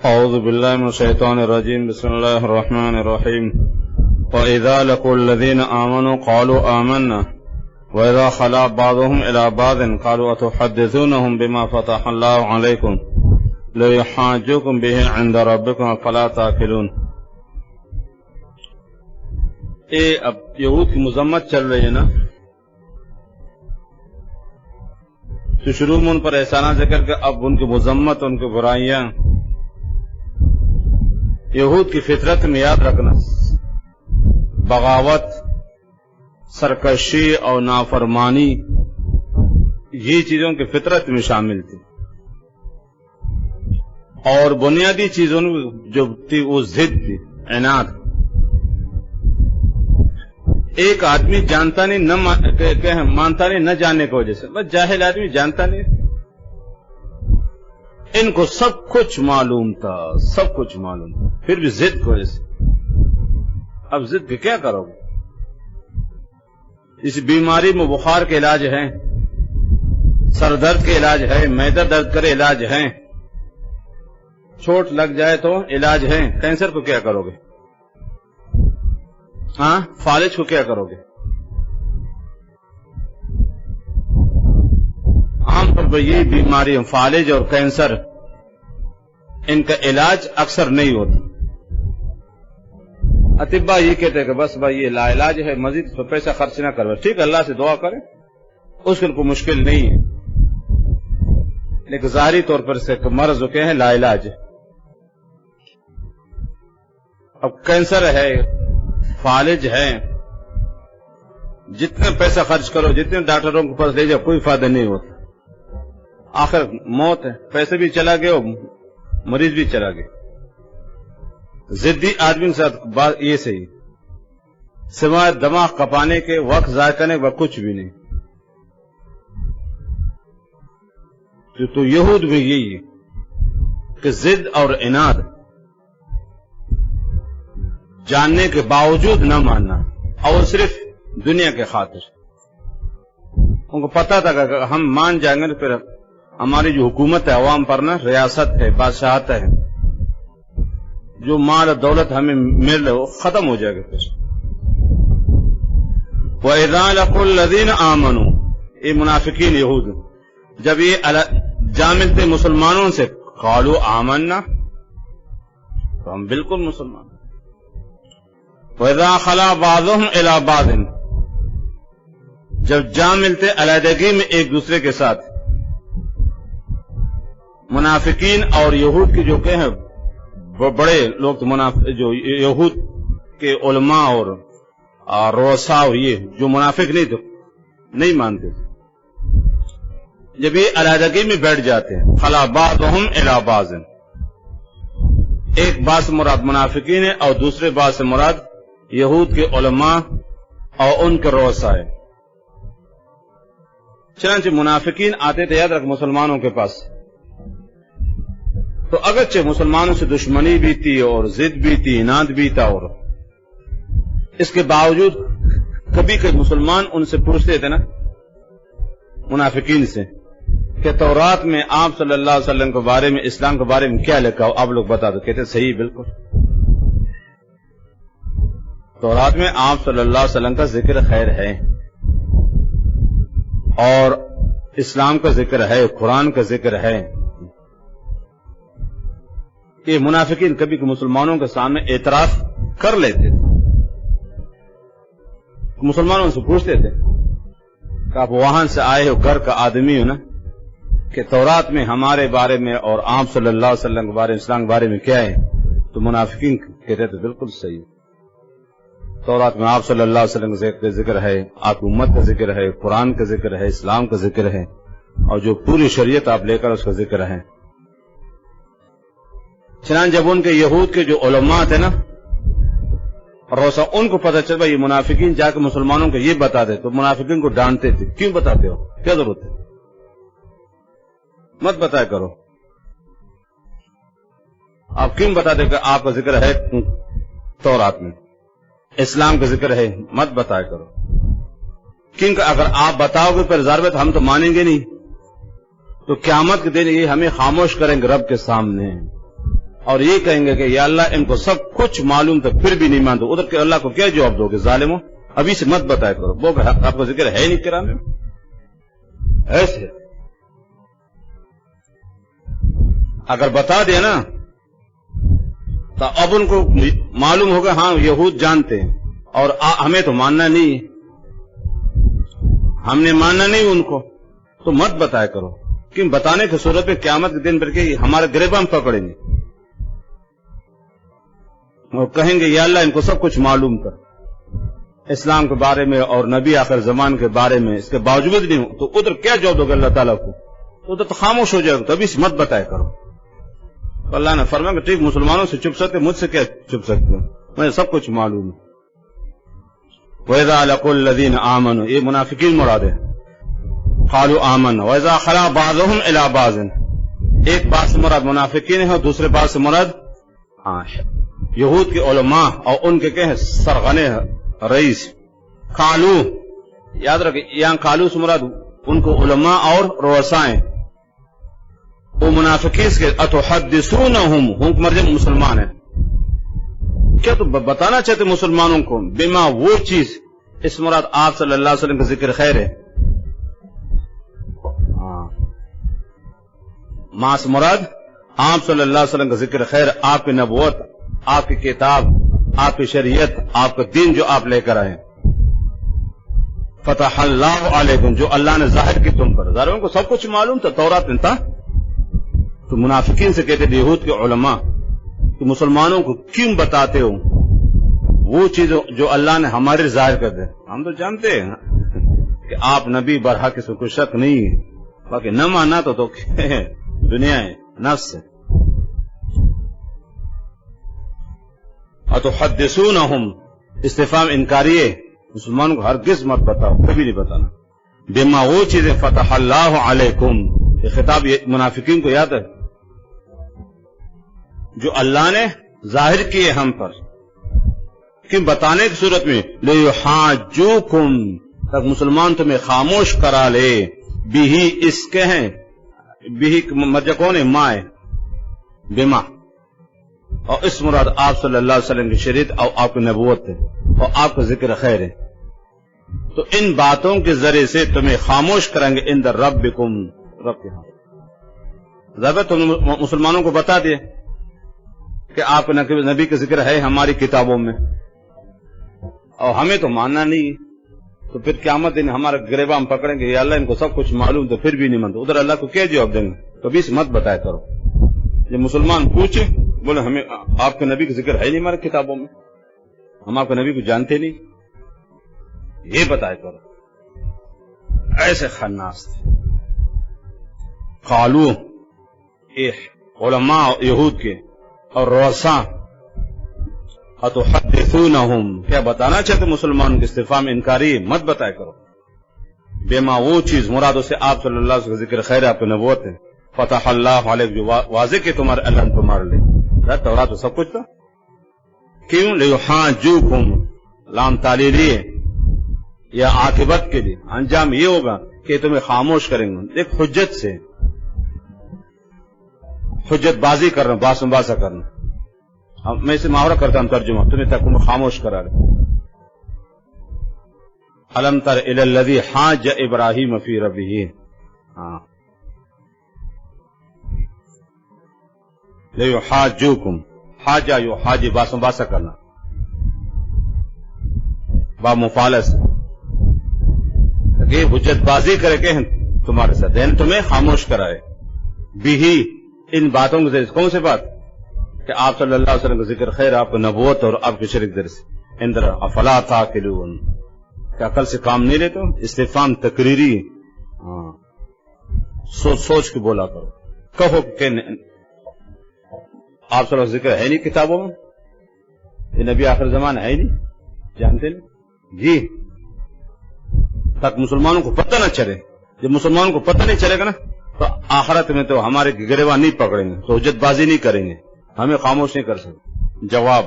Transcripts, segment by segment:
اعوذ باللہ من الشیطان الرجیم بسم اللہ الرحمن الرحیم وَإِذَا لَقُوا الَّذِينَ آمَنُوا قَالُوا آمَنَّا وَإِذَا خَلَا بَعْضُهُمْ إِلَى بَعْضٍ قَالُوا أَتُحَدِّثُونَهُم بِمَا فَتَحَ اللَّهُ عَلَيْكُمْ لِيُحَاجُّوكُمْ بِهِ عِندَ رَبِّكُمْ أَفَلَا تَعْقِلُونَ۔ اب یہود کی مذمت چل رہی ہے نا، تو شروع میں ان پر احسانات ذکر کے اب ان کی مذمت، ان کی برائیاں۔ یہود کی فطرت میں یاد رکھنا بغاوت، سرکشی اور نافرمانی یہ چیزوں کی فطرت میں شامل تھی، اور بنیادی چیزوں جو تھی وہ ضد تھی، عناد۔ ایک آدمی جانتا نہیں نہ مانتا نہیں نہ جاننے کی وجہ سے، بس جاہل آدمی جانتا نہیں، ان کو سب کچھ معلوم تھا، سب کچھ معلوم تھا، پھر بھی ضد کی وجہ سے۔ اب ضد کے کیا کرو گے؟ اس بیماری میں بخار کے علاج ہیں، سر درد کے علاج ہے، معدہ درد کرے علاج ہیں، چوٹ لگ جائے تو علاج ہے۔ کینسر کو کیا کرو گے؟ ہاں، فالج کو کیا کرو گے؟ عام طور پر یہی بیماری فالج اور کینسر، ان کا علاج اکثر نہیں ہوتا۔ اطباء یہ کہتے ہیں کہ بس بھائی یہ لا علاج ہے، مزید پیسہ خرچ نہ کرو، ٹھیک اللہ سے دعا کریں، اس کو کوئی مشکل نہیں ہے، لیکن ظاہری طور پر سے مرض جو کہ ہیں لا علاج ہے۔ اب کینسر ہے، فالج ہے، جتنے پیسہ خرچ کرو، جتنے ڈاکٹروں کے پاس لے جاؤ، کوئی فائدہ نہیں ہوتا، آخر موت ہے، پیسے بھی چلا گئے اور مریض بھی چلا گیا۔ ضدی آدمی کے ساتھ بات یہ صحیح، سوائے دماغ کپانے کے، وقت ضائع کرنے کا کچھ بھی نہیں۔ تو یہود میں یہی ہے کہ ضد اور عناد، جاننے کے باوجود نہ ماننا، اور صرف دنیا کے خاطر۔ ان کو پتا تھا کہ ہم مان جائیں گے تو پھر ہماری جو حکومت ہے عوام پر نا، ریاست ہے، بادشاہت ہے، جو مال دولت ہمیں مل رہے وہ ختم ہو جائے گا۔ پھر وَإِذَا لَقُوا الَّذِينَ آمَنُوا، یہ منافقین یہود جب یہ جا ملتے مسلمانوں سے، قالوا آمنا، تو ہم بالکل مسلمان۔ وَإِذَا خَلَا بَعْضُهُمْ إِلَى بَعْضٍ، جب جا ملتے علیحدگی میں ایک دوسرے کے ساتھ، منافقین اور یہود کے جو کہ ہیں بڑے لوگ، جو یہود کے علماء اور رؤساء، یہ جو منافق نہیں مانتے، جب یہ علیحدگی میں بیٹھ جاتے ہیں، خلا بعضهم الی بعض، ایک بات سے مراد منافقین ہے اور دوسرے بات سے مراد یہود کے علماء اور ان کے رؤساء۔ چنانچہ منافقین آتے تھے، یاد رکھ، مسلمانوں کے پاس، تو اگرچہ مسلمانوں سے دشمنی بھی تھی اور ضد بھی تھی، عناد بھی تھا، اور اس کے باوجود کبھی کبھی مسلمان ان سے پوچھتے تھے نا، منافقین سے، کہ تورات میں آپ صلی اللہ علیہ وسلم کے بارے میں، اسلام کے بارے میں کیا لکھا ہو، آپ لوگ بتا دو۔ کہتے صحیح، بالکل، تورات میں آپ صلی اللہ علیہ وسلم کا ذکر خیر ہے، اور اسلام کا ذکر ہے، قرآن کا ذکر ہے۔ یہ منافقین کبھی کہ مسلمانوں کے سامنے اعتراف کر لیتے تھے، مسلمانوں سے پوچھتے تھے کہ آپ وہاں سے آئے ہو، گھر کا آدمی ہو نا، کہ تورات میں ہمارے بارے میں اور آپ صلی اللہ علیہ وسلم کے بارے میں، اسلام کے بارے میں کیا ہے؟ تو منافقین کہتے تھے بالکل صحیح، تورات میں آپ صلی اللہ علیہ وسلم کا ذکر ہے، آپ کی امت کا ذکر ہے، قرآن کا ذکر ہے، اسلام کا ذکر ہے، اور جو پوری شریعت آپ لے کر اس کا ذکر ہے۔ چنانچہ جب ان کے یہود کے جو علماء تھے نا، روسا، ان کو پتہ چل یہ منافقین جا کے مسلمانوں کو یہ بتا دے، تو منافقین کو ڈانٹتے تھے، کیوں بتاتے ہو، کیا ضرورت ہے، مت بتایا کرو، آپ کیوں بتا دے کہ آپ کا ذکر ہے تورات میں، اسلام کا ذکر ہے، مت بتایا کرو، کیونکہ اگر آپ بتاؤ گے پھر ضرورت ہم تو مانیں گے نہیں، تو قیامت کے دن یہ ہمیں خاموش کریں گے رب کے سامنے، اور یہ کہیں گے کہ یا اللہ ان کو سب کچھ معلوم تھا پھر بھی نہیں مانتے، ادھر کے اللہ کو کیا جواب دو گے؟ ظالموں ابھی سے مت بتایا کرو، وہ آپ کا ذکر ہے نہیں قرآن میں ایسے۔ اگر بتا دیا نا تو اب ان کو معلوم ہوگا ہاں یہود جانتے ہیں اور ہمیں تو ماننا نہیں، ہم نے ماننا نہیں ان کو، تو مت بتایا کرو، کیوں بتانے کی صورت میں قیامت کے دن پر کہ ہمارے گریباں ہم پکڑیں گے اور کہیں گے یا اللہ ان کو سب کچھ معلوم تھا اسلام کے بارے میں اور نبی آخر زمان کے بارے میں، اس کے باوجود نہیں ہو، تو ادھر کیا جواب دو گے اللہ تعالیٰ کو؟ تو ادھر تو خاموش ہو جائے گا، تبھی سے مت بتایا کرو۔ تو اللہ نے فرمایا کہ ٹھیک مسلمانوں سے چھپ سکتے، مجھ سے کیا چھپ سکتے ہو، مجھے سب کچھ معلوم ہے۔ وَإِذَا لَقُوا الَّذِينَ آمَنُوا، یہ منافقین مراد ہے، قَالُوا آمَنَّا وَإِذَا خَلَا بَعْضُهُمْ إِلَىٰ بَعْضٍ، ایک بات سے مراد منافقین ہے اور دوسرے بات سے مراد یہود کے علماء اور ان کے کہیں سرغنے رئیس۔ قالو، یاد رکھیں یہاں قالو سے مراد ان کو علماء اور رؤسائیں، وہ منافقین کے اتحدثونہم، ہم مرجع مسلمان ہیں، کیا تو بتانا چاہتے مسلمانوں کو بما وہ چیز، اس مراد آپ صلی اللہ علیہ وسلم کا ذکر خیر ہے، ماں سے مراد آپ صلی اللہ علیہ وسلم کا ذکر خیر، آپ کی نبوت، آپ کی کتاب، آپ کی شریعت، آپ کا دین جو آپ لے کر آئے، فتح اللہ علیکم، جو اللہ نے ظاہر کی تم پر، ظاہر ان کو سب کچھ معلوم تھا، تورات میں تھا، تو منافقین سے کہتے تھے یہود کے علماء کہ مسلمانوں کو کیوں بتاتے ہو وہ چیز جو اللہ نے ہمارے ظاہر کر دے؟ ہم تو جانتے ہیں کہ آپ نبی برحق، اس میں کوئی شک نہیں ہے، باقی نہ ماننا تو دنیا ہے، نفس ہے۔ اتحدثونہم، استفہام انکاری ہے، مسلمانوں کو ہرگز مت بتاؤ، کبھی نہیں بتانا، بما وہ چیزیں فتح اللہ علیکم، یہ خطاب منافقین کو یاد ہے، جو اللہ نے ظاہر کیے ہم پر، کہ بتانے کی صورت میں لیحاجوکم، تک مسلمان تمہیں خاموش کرا لے، بھی اس کے ہیں، بھی مرجع کون ہے؟ ماں ہے، بما، اور اس مراد آپ صلی اللہ علیہ وسلم کی شریعت اور آپ کی نبوت ہے اور آپ کا ذکر خیر ہے، تو ان باتوں کے ذریعے سے تمہیں خاموش کریں گے عند ربکم، رب کے ہاں۔ ذرا تم مسلمانوں کو بتا دیا کہ آپ نبی کا ذکر ہے ہماری کتابوں میں اور ہمیں تو ماننا نہیں، تو پھر قیامت دن ہمارا گریباں ہم پکڑیں گے یا اللہ ان کو سب کچھ معلوم تو پھر بھی نہیں مانتے، ادھر اللہ کو کیا جواب دیں گے؟ کبھی سے مت بتایا کرو۔ جب مسلمان پوچھے بولے ہمیں آپ کے نبی کا ذکر ہے نہیں ہماری کتابوں میں، ہم آپ کے نبی کو جانتے نہیں، یہ بتایا کرو، ایسے خناس تھے۔ قالو، علماء یہود کے اور رؤساء، اتحدثونہم، کیا بتانا چاہتے مسلمانوں کے؟ استفہام انکاری، مت بتایا کرو، بما وہ چیز مراد سے آپ صلی اللہ علیہ وسلم کا ذکر خیر آپ کی نبوت ہے، فتح اللہ علیہ، جو واضح کہ تمہارے اللہ نے تمہارے لئے، تورات تو سب کچھ تھا، کیوں؟ لیحاجوکم، لام تعلیلی ہے، یا عاقبت کے لیے انجام یہ ہوگا کہ تمہیں خاموش کریں گے، ایک حجت سے، حجت بازی کرنا، باس مباحثہ کرنا، میں اسے محاورہ کرتا ہوں ترجمہ، تمہیں تک خاموش کرا رہے۔ الم تر الی الذی حاج ابراہیم فی ربہ، لیحاجوکم، حاجہ یو حاجی، باس مباحثہ کرنا، با مفالس، کہ حجت بازی کرے کہ تمہارے ساتھ، یعنی تمہیں خاموش کرائے، بھی ان باتوں کے ذریعے، کون سے بات؟ کہ آپ صلی اللہ علیہ وسلم کا ذکر خیر، آپ کی نبوت اور آپ کی شریعت ذریعے سے، اندر افلا تعقلون، کیا عقل سے کام نہیں لیتے؟ استفہام تقریری، سوچ سوچ کے بولا کرو، کہو کہ آپ صلی اللہ علیہ وسلم ذکر ہے نہیں کتابوں میں، یہ نبی آخر زمان ہے ہی نہیں، جانتے نہیں جی، تک مسلمانوں کو پتہ نہ چلے۔ جب مسلمانوں کو پتہ نہیں چلے گا نا تو آخرت میں تو ہمارے گریباں نہیں پکڑیں گے، تو حجت بازی نہیں کریں گے، ہمیں خاموش نہیں کر سکتے۔ جواب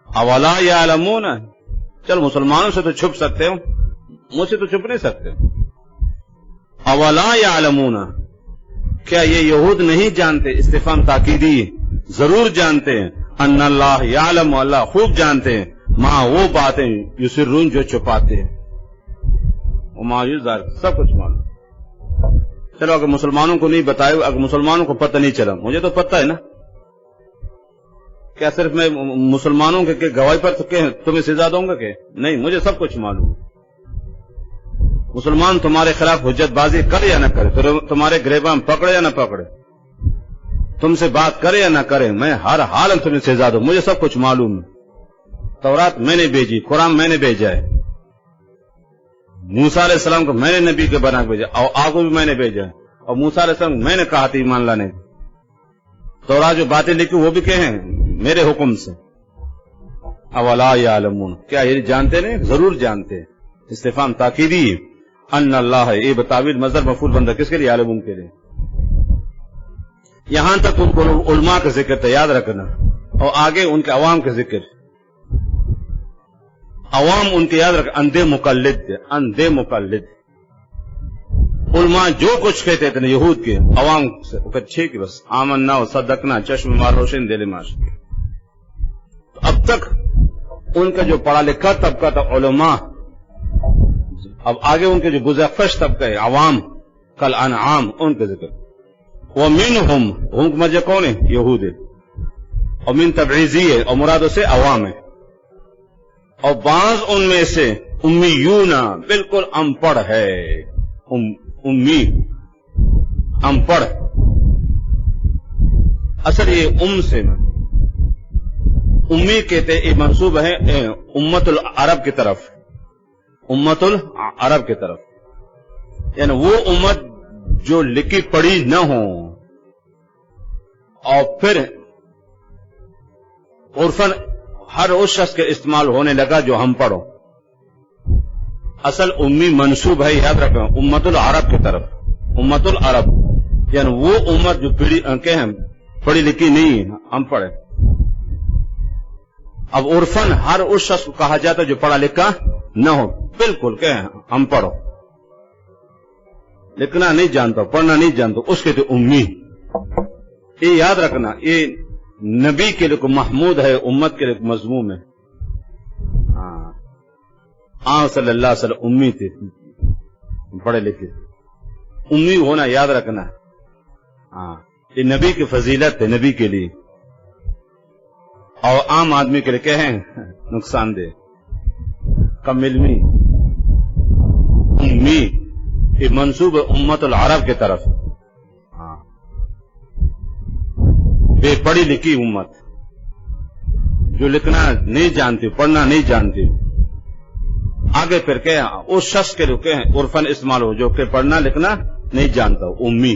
اولا یعلمون، چل مسلمانوں سے تو چھپ سکتے ہو، مجھ سے تو چھپ نہیں سکتے۔ اولا یعلمون، کیا یہ یہود نہیں جانتے؟ استفہام تاکیدی، ضرور جانتے ہیں ان اللہ یعلم، اللہ خوب جانتے ہیں ما وہ باتیں یسرون جو چھپاتے ہیں، وما یظہر سب کچھ معلوم. چلو اگر مسلمانوں کو نہیں بتائے، اگر مسلمانوں کو پتہ نہیں چلا، مجھے تو پتہ ہے نا. کیا صرف میں مسلمانوں کے گواہی پر تمہیں سزا دوں گا کہ نہیں؟ مجھے سب کچھ معلوم. مسلمان تمہارے خلاف حجت بازی کرے یا نہ کرے، تمہارے گریباں پکڑے یا نہ پکڑے، تم سے بات کرے یا نہ کرے، میں ہر حال میں تمہیں سزا دوں. مجھے سب کچھ معلوم ہے. تورات میں نے بھیجی، قرآن میں نے بھیجا ہے، موسیٰ علیہ السلام کو میں نے نبی کے بنا کے بھیجا، اور آپ کو بھی میں نے بھیجا ہے. اور موسیٰ علیہ السلام میں نے کہا تھا ایمان لانے. تورات جو باتیں لکھی وہ بھی کہیں میرے حکم سے. اولا یعلمون، کیا یہ جانتے نہیں؟ ضرور جانتے. استفہام تاکیدی ہے. ان اللہ، یہ بتاویل مصدر مفعول بندہ کس کے لیے؟ یعلمون کے لیے. یہاں تک ان کو علماء کا ذکر تھا، یاد رکھنا، اور آگے ان کے عوام کا ذکر. عوام ان کے یاد رکھ، اندھے مقلد تھے، اندھے مقلد. علماء جو کچھ کہتے تھے یہود کے، عوام سے ٹھیک ہے بس آمنا و صدقنا، چشم مار روشن دل ماش. اب تک ان کا جو پڑھا لکھا طبقہ تھا علماء، اب آگے ان کے جو گزرفش طبقہ ہے عوام، کل انعام، ان کا ذکر. ومنہم، ہم کا مجھے کون ہے؟ یہود ہے. اور من تبعیضی ہے، اور مرادوں سے عوام ہے. اور بعض ان میں سے امیون، بالکل ان پڑھ ہے، امی، ان پڑھ. اصل یہ سے امی کہتے، یہ منصوب ہے امت العرب کی طرف، امت العرب کی طرف، یعنی وہ امت جو لکھی پڑھی نہ ہو، اور پھر عرفاً ہر اس شخص کے استعمال ہونے لگا جو ہم پڑھو. اصل امی منصوب ہے، یاد رکھیں، امت العرب کی طرف. امت العرب یعنی وہ امت جو پڑھی لکھی نہیں ہے، ہم پڑھے. اب عرفاً ہر اس شخص کو کہا جاتا جو پڑھا لکھا نہ ہو، بالکل کہ ہم پڑھو، لکھنا نہیں جانتا، پڑھنا نہیں جانتا، اس کے تو امی. یہ یاد رکھنا، یہ نبی کے لیے محمود ہے، امت کے لیے مذموم ہے. ہاں صلی اللہ علیہ وسلم امی تھے، پڑھے لکھے. امی ہونا یاد رکھنا. ہاں یہ نبی کی فضیلت ہے، نبی کے لیے، اور عام آدمی کے لیے کہیں نقصان دہ. کم علمی، امی یہ منصوب امت العرب کی طرف. ہاں بے پڑھی لکھی امت جو لکھنا نہیں جانتی، پڑھنا نہیں جانتی. آگے پھر کہ اس شخص کے لیے عرفاً استعمال ہو جو کہ پڑھنا لکھنا نہیں جانتا، امی.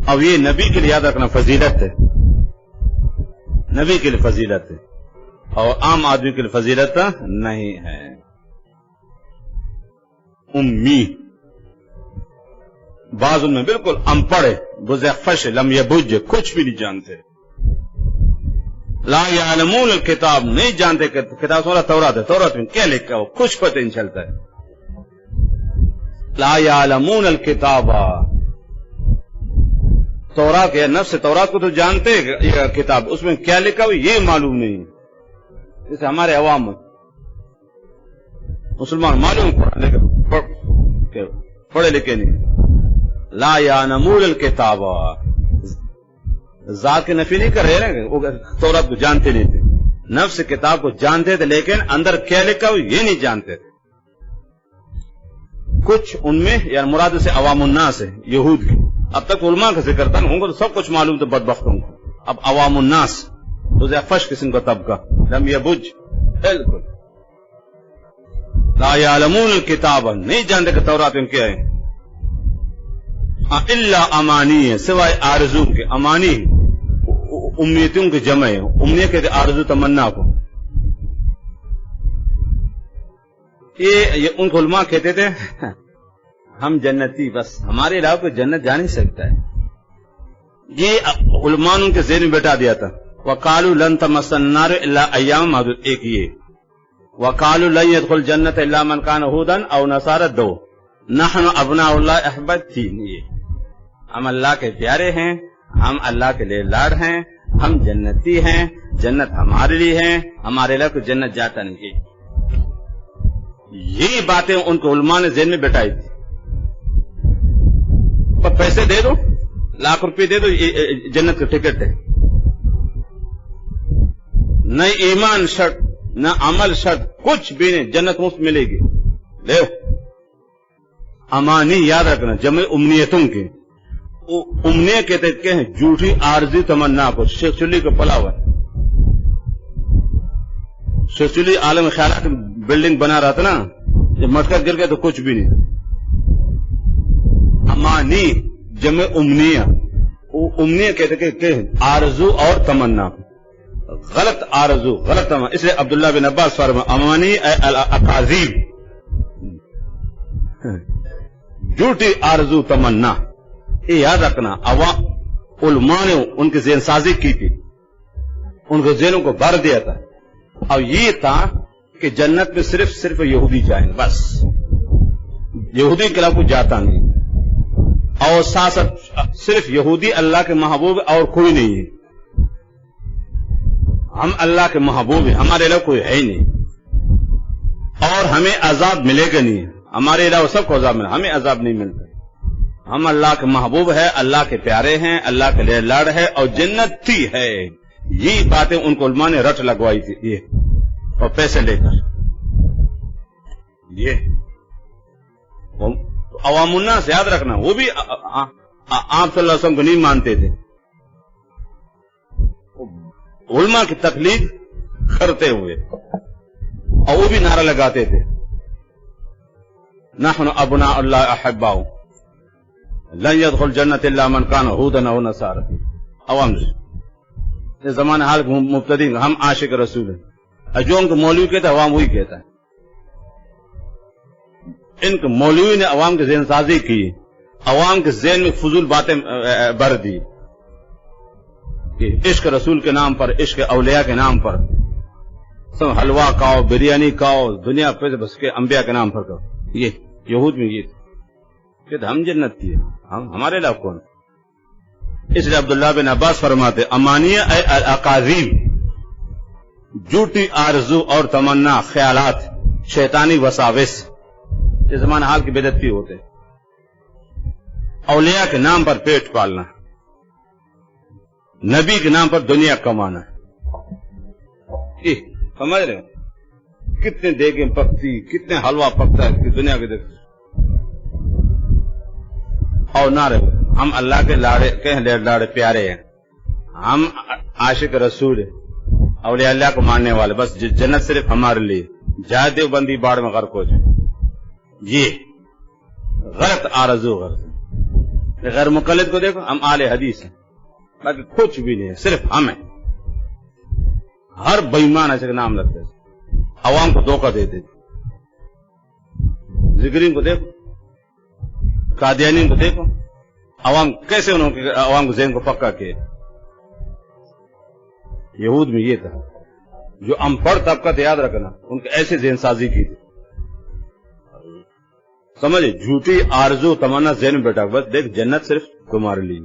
اب یہ نبی کے لیے یاد رکھنا فضیلت ہے، نبی کے لیے فضیلت ہے، اور عام آدمی کے لیے فضیلت نہیں ہے. امی بعض ان میں بالکل ان پڑھ، بزخفش، لم یبج، کچھ بھی نہیں جانتے. لا یعلمون الکتاب، نہیں جانتے کہ کتاب سورہ تورات ہے، تورات میں کیا لکھا ہو کچھ پتہ نہیں چلتا ہے. لا یعلمون الکتاب، تورات یا نفس تورات کو تو جانتے یہ کتاب، اس میں کیا لکھا ہو یہ معلوم نہیں. جیسے ہمارے عوام مسلمان معلوم پڑھے لکھے نہیں. لا یعلمون الکتاب، ذات کی نفی نہیں کر رہے نا، وہ تورات کو جانتے نہیں تھے، نفس کتاب کو جانتے تھے، لیکن اندر کیا لکھا ہو یہ نہیں جانتے تھے. کچھ ان میں یعنی مراد سے عوام الناس ہے، یہود کی. اب تک علماء کا ذکر تھا، ان کو تو سب کچھ معلوم تھا بدبختوں کو. اب عوام الناس تو فش قسم کا طبقہ، لم یبج، بالکل لا یعلمون الکتاب، نہیں جانتے کہ تورات میں کیا ہے. الا امانی ہے، سوائے آرزو کے. امانی امیتوں کے جمع ہے، امنیہ کہتے آرزو تمنا کو. یہ ان کو علماء کہتے تھے ہم جنتی، بس ہمارے علاوہ کوئی جنت جا نہیں سکتا ہے. یہ علماء ان کے ذہن میں بیٹھا دیا تھا. وقالوا لن تمسنا النار الا ایام معدود، ایک یہ. وقالوا لن يدخل الجنة الا من كان هودا او نصارى، دو. نحن ابناء اللہ احبت، تین. یہ ہم اللہ کے پیارے ہیں، ہم اللہ کے لیے لاڈ ہیں، ہم جنتی ہیں، جنت ہمارے لیے ہے، ہمارے لیے کوئی جنت جاتا نہیں ہے. یہی باتیں ان کو علماء نے ذہن میں بٹھائی تھی. پر پیسے دے دو، لاکھ روپے دے دو، یہ جنت کا ٹکٹ ہے. نہ ایمان شرط، نہ عمل شرط، کچھ بھی نہیں، جنت مفت ملے گی. لے امانی یاد رکھنا، جمع امنیتوں کی. امنیہ کہتے ہیں جھوٹی عارضی تمنا کو. شیخ چلی کو پلا ہوا ہے. شیخ چلی عالم خیالات بلڈنگ بنا رہا تھا نا، جب مٹکا گر گیا تو کچھ بھی نہیں. امانی جمع امنیہ. امنیہ کہتے ہیں آرزو اور تمنا. غلط آرزو، غلط تمنا. اس لیے عبداللہ بن عباس فرمایا امانی الاکاذیب، جھوٹی آرزو تمنا. یہ یاد رکھنا. علماء نے ان کی ذہن سازی کی تھی، ان کے ذہنوں کو بھر دیا تھا. اور یہ تھا کہ جنت میں صرف یہودی جائیں، بس یہودی کے علاوہ کوئی جاتا نہیں. اور ساتھ صرف یہودی اللہ کے محبوب اور کوئی نہیں ہے. ہم اللہ کے محبوب ہیں، ہمارے علاوہ کوئی ہے ہی نہیں. اور ہمیں عذاب ملے گا نہیں. ہمارے علاوہ سب کو عذاب ملے، ہمیں عذاب نہیں ملتا. ہم اللہ کے محبوب ہے، اللہ کے پیارے ہیں، اللہ کے لیے لاڈ ہے اور جنتی ہے. یہ باتیں ان کو علماء نے رٹ لگوائی تھی یہ، اور پیسے لے کر. یہ عوام الناس یاد رکھنا، وہ بھی آپ صلی اللہ علیہ وسلم کو نہیں مانتے تھے. علماء کی تقلید کرتے ہوئے، اور وہ بھی نعرہ لگاتے تھے نحن ابناء اللہ احباؤ لن يدخل جنت الا من كان هودا او نصارى. عوام اس زمانے حال مبتدی ہم عاشق رسول ہیں. جو ان کو مولوی کہتا ہے عوام وہی کہتا ہے. ان کو مولوی نے عوام کے ذہن سازی کی، عوام کے ذہن میں فضول باتیں بھر دی کہ عشق رسول کے نام پر، عشق اولیاء کے نام پر سب حلوہ کھاؤ، بریانی کھاؤ، دنیا پہ بس کے انبیاء کے نام پر کھاؤ. یہ یہود میں یہ کہ ہم جنت کی، ہمارے علاوہ کون. اس لیے عبداللہ بن عباس فرماتے امانیہ اے الاکاذیب، جھوٹی آرزو اور تمنا، خیالات، شیطانی وساوس. اس زمانہ حال کی بدعتی ہوتے. اولیاء کے نام پر پیٹ پالنا، نبی کے نام پر دنیا کمانا. سمجھ رہے ہو کتنے دیگیں پکتی، کتنے حلوہ پکتا ہے دنیا کے دیکھ. اور نعرے ہم اللہ کے لاڑے پیارے ہیں، ہم عاشق رسول ہیں، اولیاء اللہ کو ماننے والے، بس جنت صرف ہمارے لیے. جائے دیوبندی باڑ میں غرق ہو جائے. یہ غلط آرزو، غلط. غیر مقلد کو دیکھو، ہم اہل حدیث ہیں، باقی کچھ بھی نہیں ہے، صرف ہم ہیں. ہر بےمان ایسے کا نام رکھتے ہیں، عوام کو دھوکہ دیتے. ذکرین کو دیکھو، قادیانی کو دیکھو، عوام کیسے انہوں نے عوام کو ذہن کو پکا کیا. یہود میں یہ تھا، جو ان پڑھ طبقہ تھا یاد رکھنا، ان کو ایسے ذہن سازی کی تھی. سمجھے جھوٹی آرزو تمنا ذہن میں بیٹھا، بس دیکھ جنت صرف تمہارے لیے.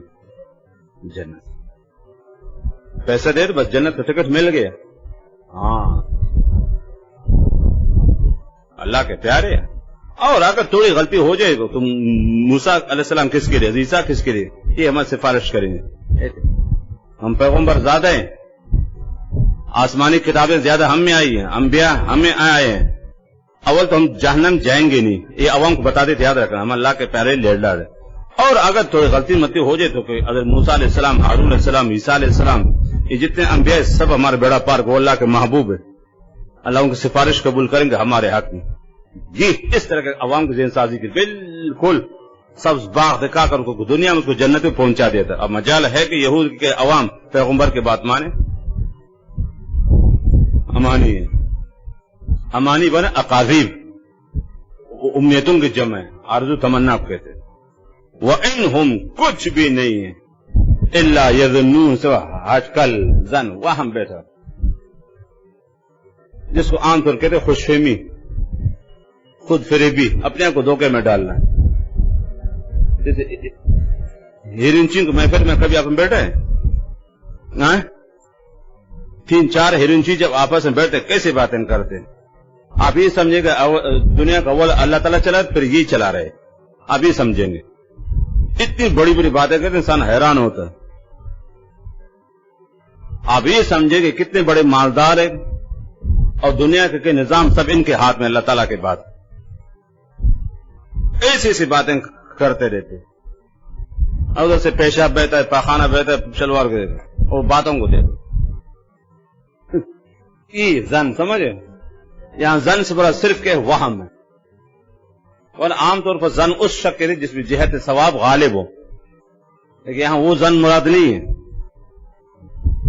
جنت پیسہ دے تو بس جنت کا ٹکٹ مل گیا. ہاں اللہ کے پیارے. اور اگر تھوڑی غلطی ہو جائے تو تم موسیٰ علیہ السلام کس کے لیے، عیسیٰ کس کے لیے، یہ ہمیں سفارش کریں گے. ہم پیغمبر زیادہ ہیں، آسمانی کتابیں زیادہ ہم میں آئی ہیں، انبیاء ہمیں آئے ہیں. اول تو ہم جہنم جائیں گے نہیں، یہ عوام کو بتا دیتے. یاد رکھنا ہم اللہ کے پیارے لیڈر ہیں. اور اگر تھوڑی غلطی متی ہو جائے تو اگر موسیٰ علیہ السلام، ہارون علیہ السلام، عیسیٰ علیہ السلام، یہ جتنے انبیاء سب ہمارے بیڑا پار کو اللہ کے محبوب ہے. اللہ ان کی سفارش قبول کریں گے ہمارے حق میں. یہ اس طرح کے عوام کی ذہن سازی کی بالکل سبز باغ دکھا کر کو دنیا میں اس کو جنت میں پہنچا دیتا. اب مجال ہے کہ یہود کے عوام پیغمبر کی بات مانے. امانی ہے، امانی بنے اقاذیب، امنیتوں کی جمع ہے، آرزو تمنا آپ کہتے. وَإِنْهُمْ کچھ بھی نہیں ہے الا یظنون، سوا ہٹکل زن، وہم بیٹھا، جس کو عام طور کہتے خوش فہمی، خود فریبی، اپنے آپ کو دھوکے میں ڈالنا. جیسے ہیرنچی کو محفل میں کبھی آپ بیٹھے ہیں؟ 3-4 ہیرنچی جب آپس میں بیٹھتے کیسے باتیں کرتے ہیں؟ آپ یہ سمجھیں گے دنیا کا اول اللہ تعالیٰ چلا پھر یہی چلا رہے، آپ یہ سمجھیں گے. اتنی بڑی بڑی باتیں کرتے انسان حیران ہوتا ہے. آپ یہ سمجھیں گے کتنے بڑے مالدار ہیں اور دنیا کے نظام سب ان کے ہاتھ میں اللہ تعالیٰ کے بعد. ایسی ایسی باتیں کرتے رہتے، ادھر سے پیشاب بہتا ہے، پاخانہ بہتا ہے، شلوار کے اور باتوں کو دیکھو. یہ زن سمجھے، یہاں زن سے بڑا صرف کہ وہم ہے. اور عام طور پر زن اس شک کے لیے جس میں جہت ثواب غالب ہو، لیکن یہاں وہ زن مراد نہیں ہے،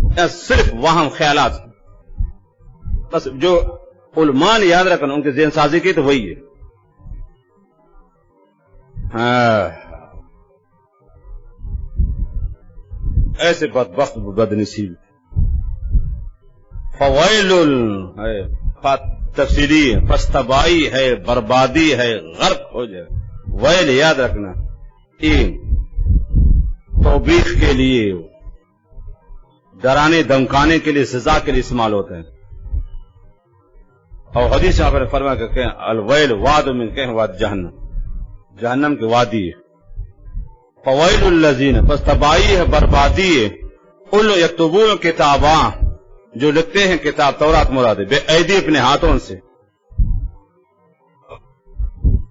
یہاں صرف وہم خیالات. بس جو علماء نے یاد رکھنا ان کے ذہن سازی کی تو وہی ہے. ایسے بدبخت بدنصیب. فویل ہے تفسیری ہے، پس تباہی ہے، بربادی ہے، غرق ہو جائے. ویل یاد رکھنا توبیخ کے لیے، ڈرانے دھمکانے کے لیے، سزا کے لیے استعمال ہوتے ہیں. اور حدیث آپ نے فرمایا کہ الویل واد من کہ واد جہنم، جہنم کی وادی ہے. فویل الذین، پس تباہی ہے، بربادی ہے، ان یکتبون کتاباں جو لکھتے ہیں کتاب تورات مراد ہے، بے ایدی اپنے ہاتھوں سے.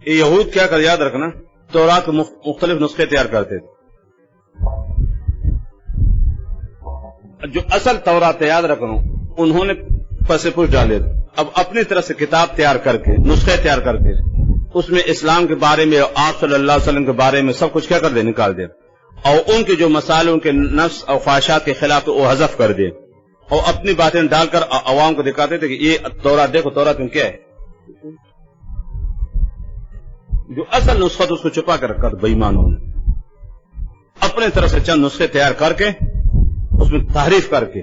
یہ یہود کیا کر یاد رکھنا تورات کے مختلف نسخے تیار کرتے تھے. جو اصل تورات یاد رکھنا انہوں نے پس پوچھ ڈالے تھے. اب اپنی طرف سے کتاب تیار کر کے، نسخے تیار کر کے اس میں اسلام کے بارے میں، آپ صلی اللہ علیہ وسلم کے بارے میں سب کچھ کیا کر دے، نکال دے. اور ان کے جو مسائل ان کے نفس اور خواہشات کے خلاف وہ حذف کر دے، اور اپنی باتیں ڈال کر عوام کو دکھاتے تھے کہ یہ تورات دیکھو، تورات میں کیا ہے. جو اصل نسخہ اس کو چھپا کر رکھا تھا بےایمانوں نے. اپنے طرف سے چند نسخے تیار کر کے اس میں تحریف کر کے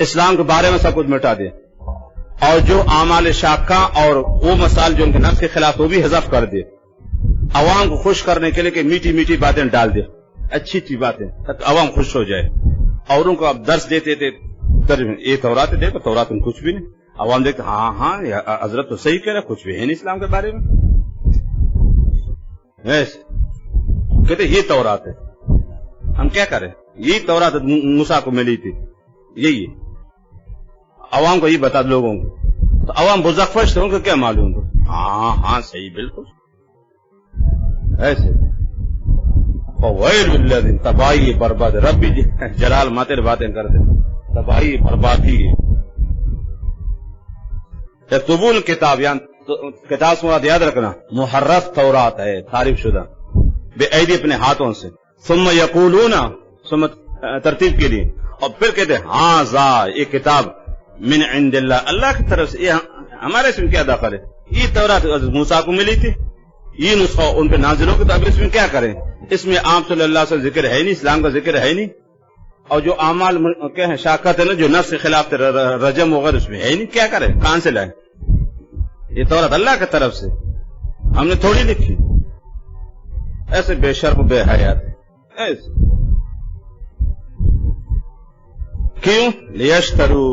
اسلام کے بارے میں سب کچھ مٹا دے، اور جو اعمال شاقہ اور وہ مسائل جو ان کے نفس کے خلاف وہ بھی حذف کر دے. عوام کو خوش کرنے کے لیے کہ میٹھی میٹھی باتیں ڈال دے، اچھی اچھی باتیں تاکہ عوام خوش ہو جائے. اور ان کو اب درس دیتے تھے، یہ تورات ہے، دیکھو تورات میں کچھ بھی نہیں. عوام دیکھتے ہاں حضرت تو صحیح کہہ رہا، کچھ بھی ہے نہیں اسلام کے بارے میں. کہتے یہ تورات ہے، ہم کیا کریں؟ یہی تورات موسیٰ کو ملی تھی، یہی ہے. عوام کو یہ بتا لوگوں کو، تو عوام بزخفش تھے، ان کو کیا معلوم تھا؟ ہاں صحیح، بالکل ایسے. فویل الذین، تباہی برباد. ربی جلال ماتر باتیں کرتے، تباہی بربادی. یکتبون کتاب، یعنی کتاب سے مراد یاد رکھنا محرف تورات ہے، تعریف شدہ، بے ایدی اپنے ہاتھوں سے. ثم یقولون، ثم ترتیب کے لیے، اور پھر کہتے ہاں ذا، یہ کتاب من عند اللہ، اللہ کی طرف سے. یہ ہمارے اس میں کیا دخل ہے؟ یہ تورات موسیٰ کو ملی تھی، یہ نسخہ ان پہ نازل ہو گیا، تو اب اس میں کیا کریں؟ اس میں آپ صلی اللہ علیہ وسلم ذکر ہے نہیں، اسلام کا ذکر ہے نہیں، اور جو اعمال کیا ہے شاقت ہے نا، جو نفس کے خلاف تھے، رجم وغیرہ، اس میں ہے نہیں. کیا کریں؟ کہاں سے لائیں؟ یہ تورات اللہ کی طرف سے، ہم نے تھوڑی لکھی. ایسے بے شرم بے حیات ایسے. کیوں؟ لیشترو،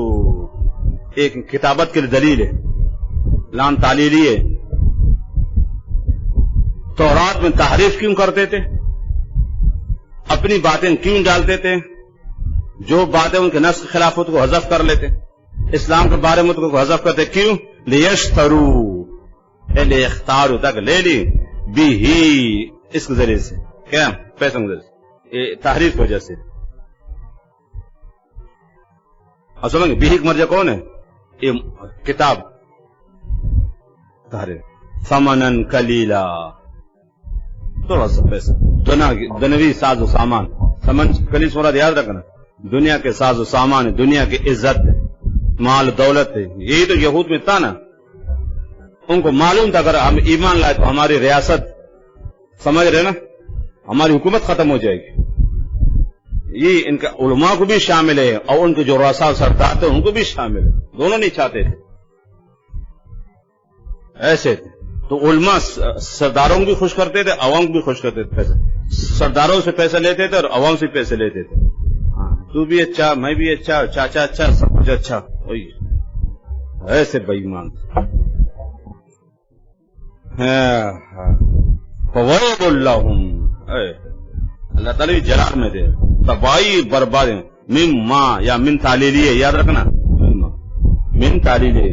ایک کتابت کے لیے دلیل ہے، لام تعلیلی ہے. تورات میں تحریف کیوں کرتے تھے؟ اپنی باتیں کیوں ڈالتے تھے؟ جو باتیں ان کے نفس کے خلاف ہوتے کو حذف کر لیتے، اسلام کے بارے میں کو حذف کرتے. کیوں؟ لیشترو، لے اختارو، تک لے لی بھی ہی، اس کے ذریعے سے، کیا پیسوں کے ذریعے سے، تحریف کی وجہ سے. اور سمجھ گے بھی مرجع کون ہے؟ یہ کتاب تحریف. ثمنن قلیلا، تھوڑا سا پیسہ، دنوی ساز و سامان. سمن قلیل مراد یاد رکھنا دنیا کے ساز و سامان ہے، دنیا کی عزت ہے، مال دولت ہے. یہی تو یہود میں تھا نا، ان کو معلوم تھا اگر ہم ایمان لائے تو ہماری ریاست، سمجھ رہے نا، ہماری حکومت ختم ہو جائے گی. یہ ان کے علماء کو بھی شامل ہے، اور ان کے جو رؤساء سردار تھے ان کو بھی شامل ہے، دونوں نہیں چاہتے تھے. ایسے تھے تو علماء سرداروں کو بھی خوش کرتے تھے، عوام کو بھی خوش کرتے تھے. پیسے سرداروں سے پیسے لیتے تھے اور عوام سے پیسے لیتے تھے. تو بھی اچھا، میں بھی اچھا، چاچا اچھا، سب کچھ اچھا. ایسے بے ایمان فویل لہم، اللہ تعالیٰ بھی جلال میں دے تباہی برباد. من ما یا من تعلیلی ہے، یاد رکھنا، من تعلیلی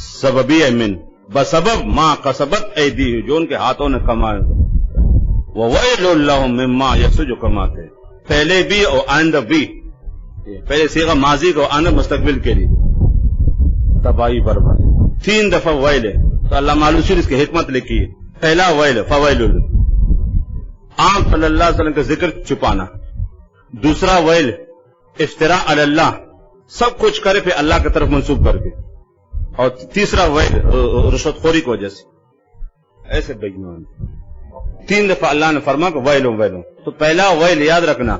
سببی ہے، من بسبب ما کسبت ایدی، جو ان کے ہاتھوں نے کمائے. وویل لہم مما یکسو، جو کماتے پہلے بھی اور آئندہ بھی. پہلے صیغہ ماضی کو، آئندہ مستقبل کے لیے تباہی برباد. 3 دفعہ ویل ہے تو اللہ معلوم اس کی حکمت لکھی ہے. پہلا ویل فویل، آپ صلی اللہ علیہ وسلم کا ذکر چھپانا. دوسرا ویل افتراء علی اللہ، سب کچھ کرے پھر اللہ کی طرف منسوب کر کے. اور تیسرا ویل رشوت خوری کی وجہ سے. ایسے بے ایمان 3 دفعہ اللہ نے فرما کہ ویلوں ویلوں. تو پہلا ویل یاد رکھنا،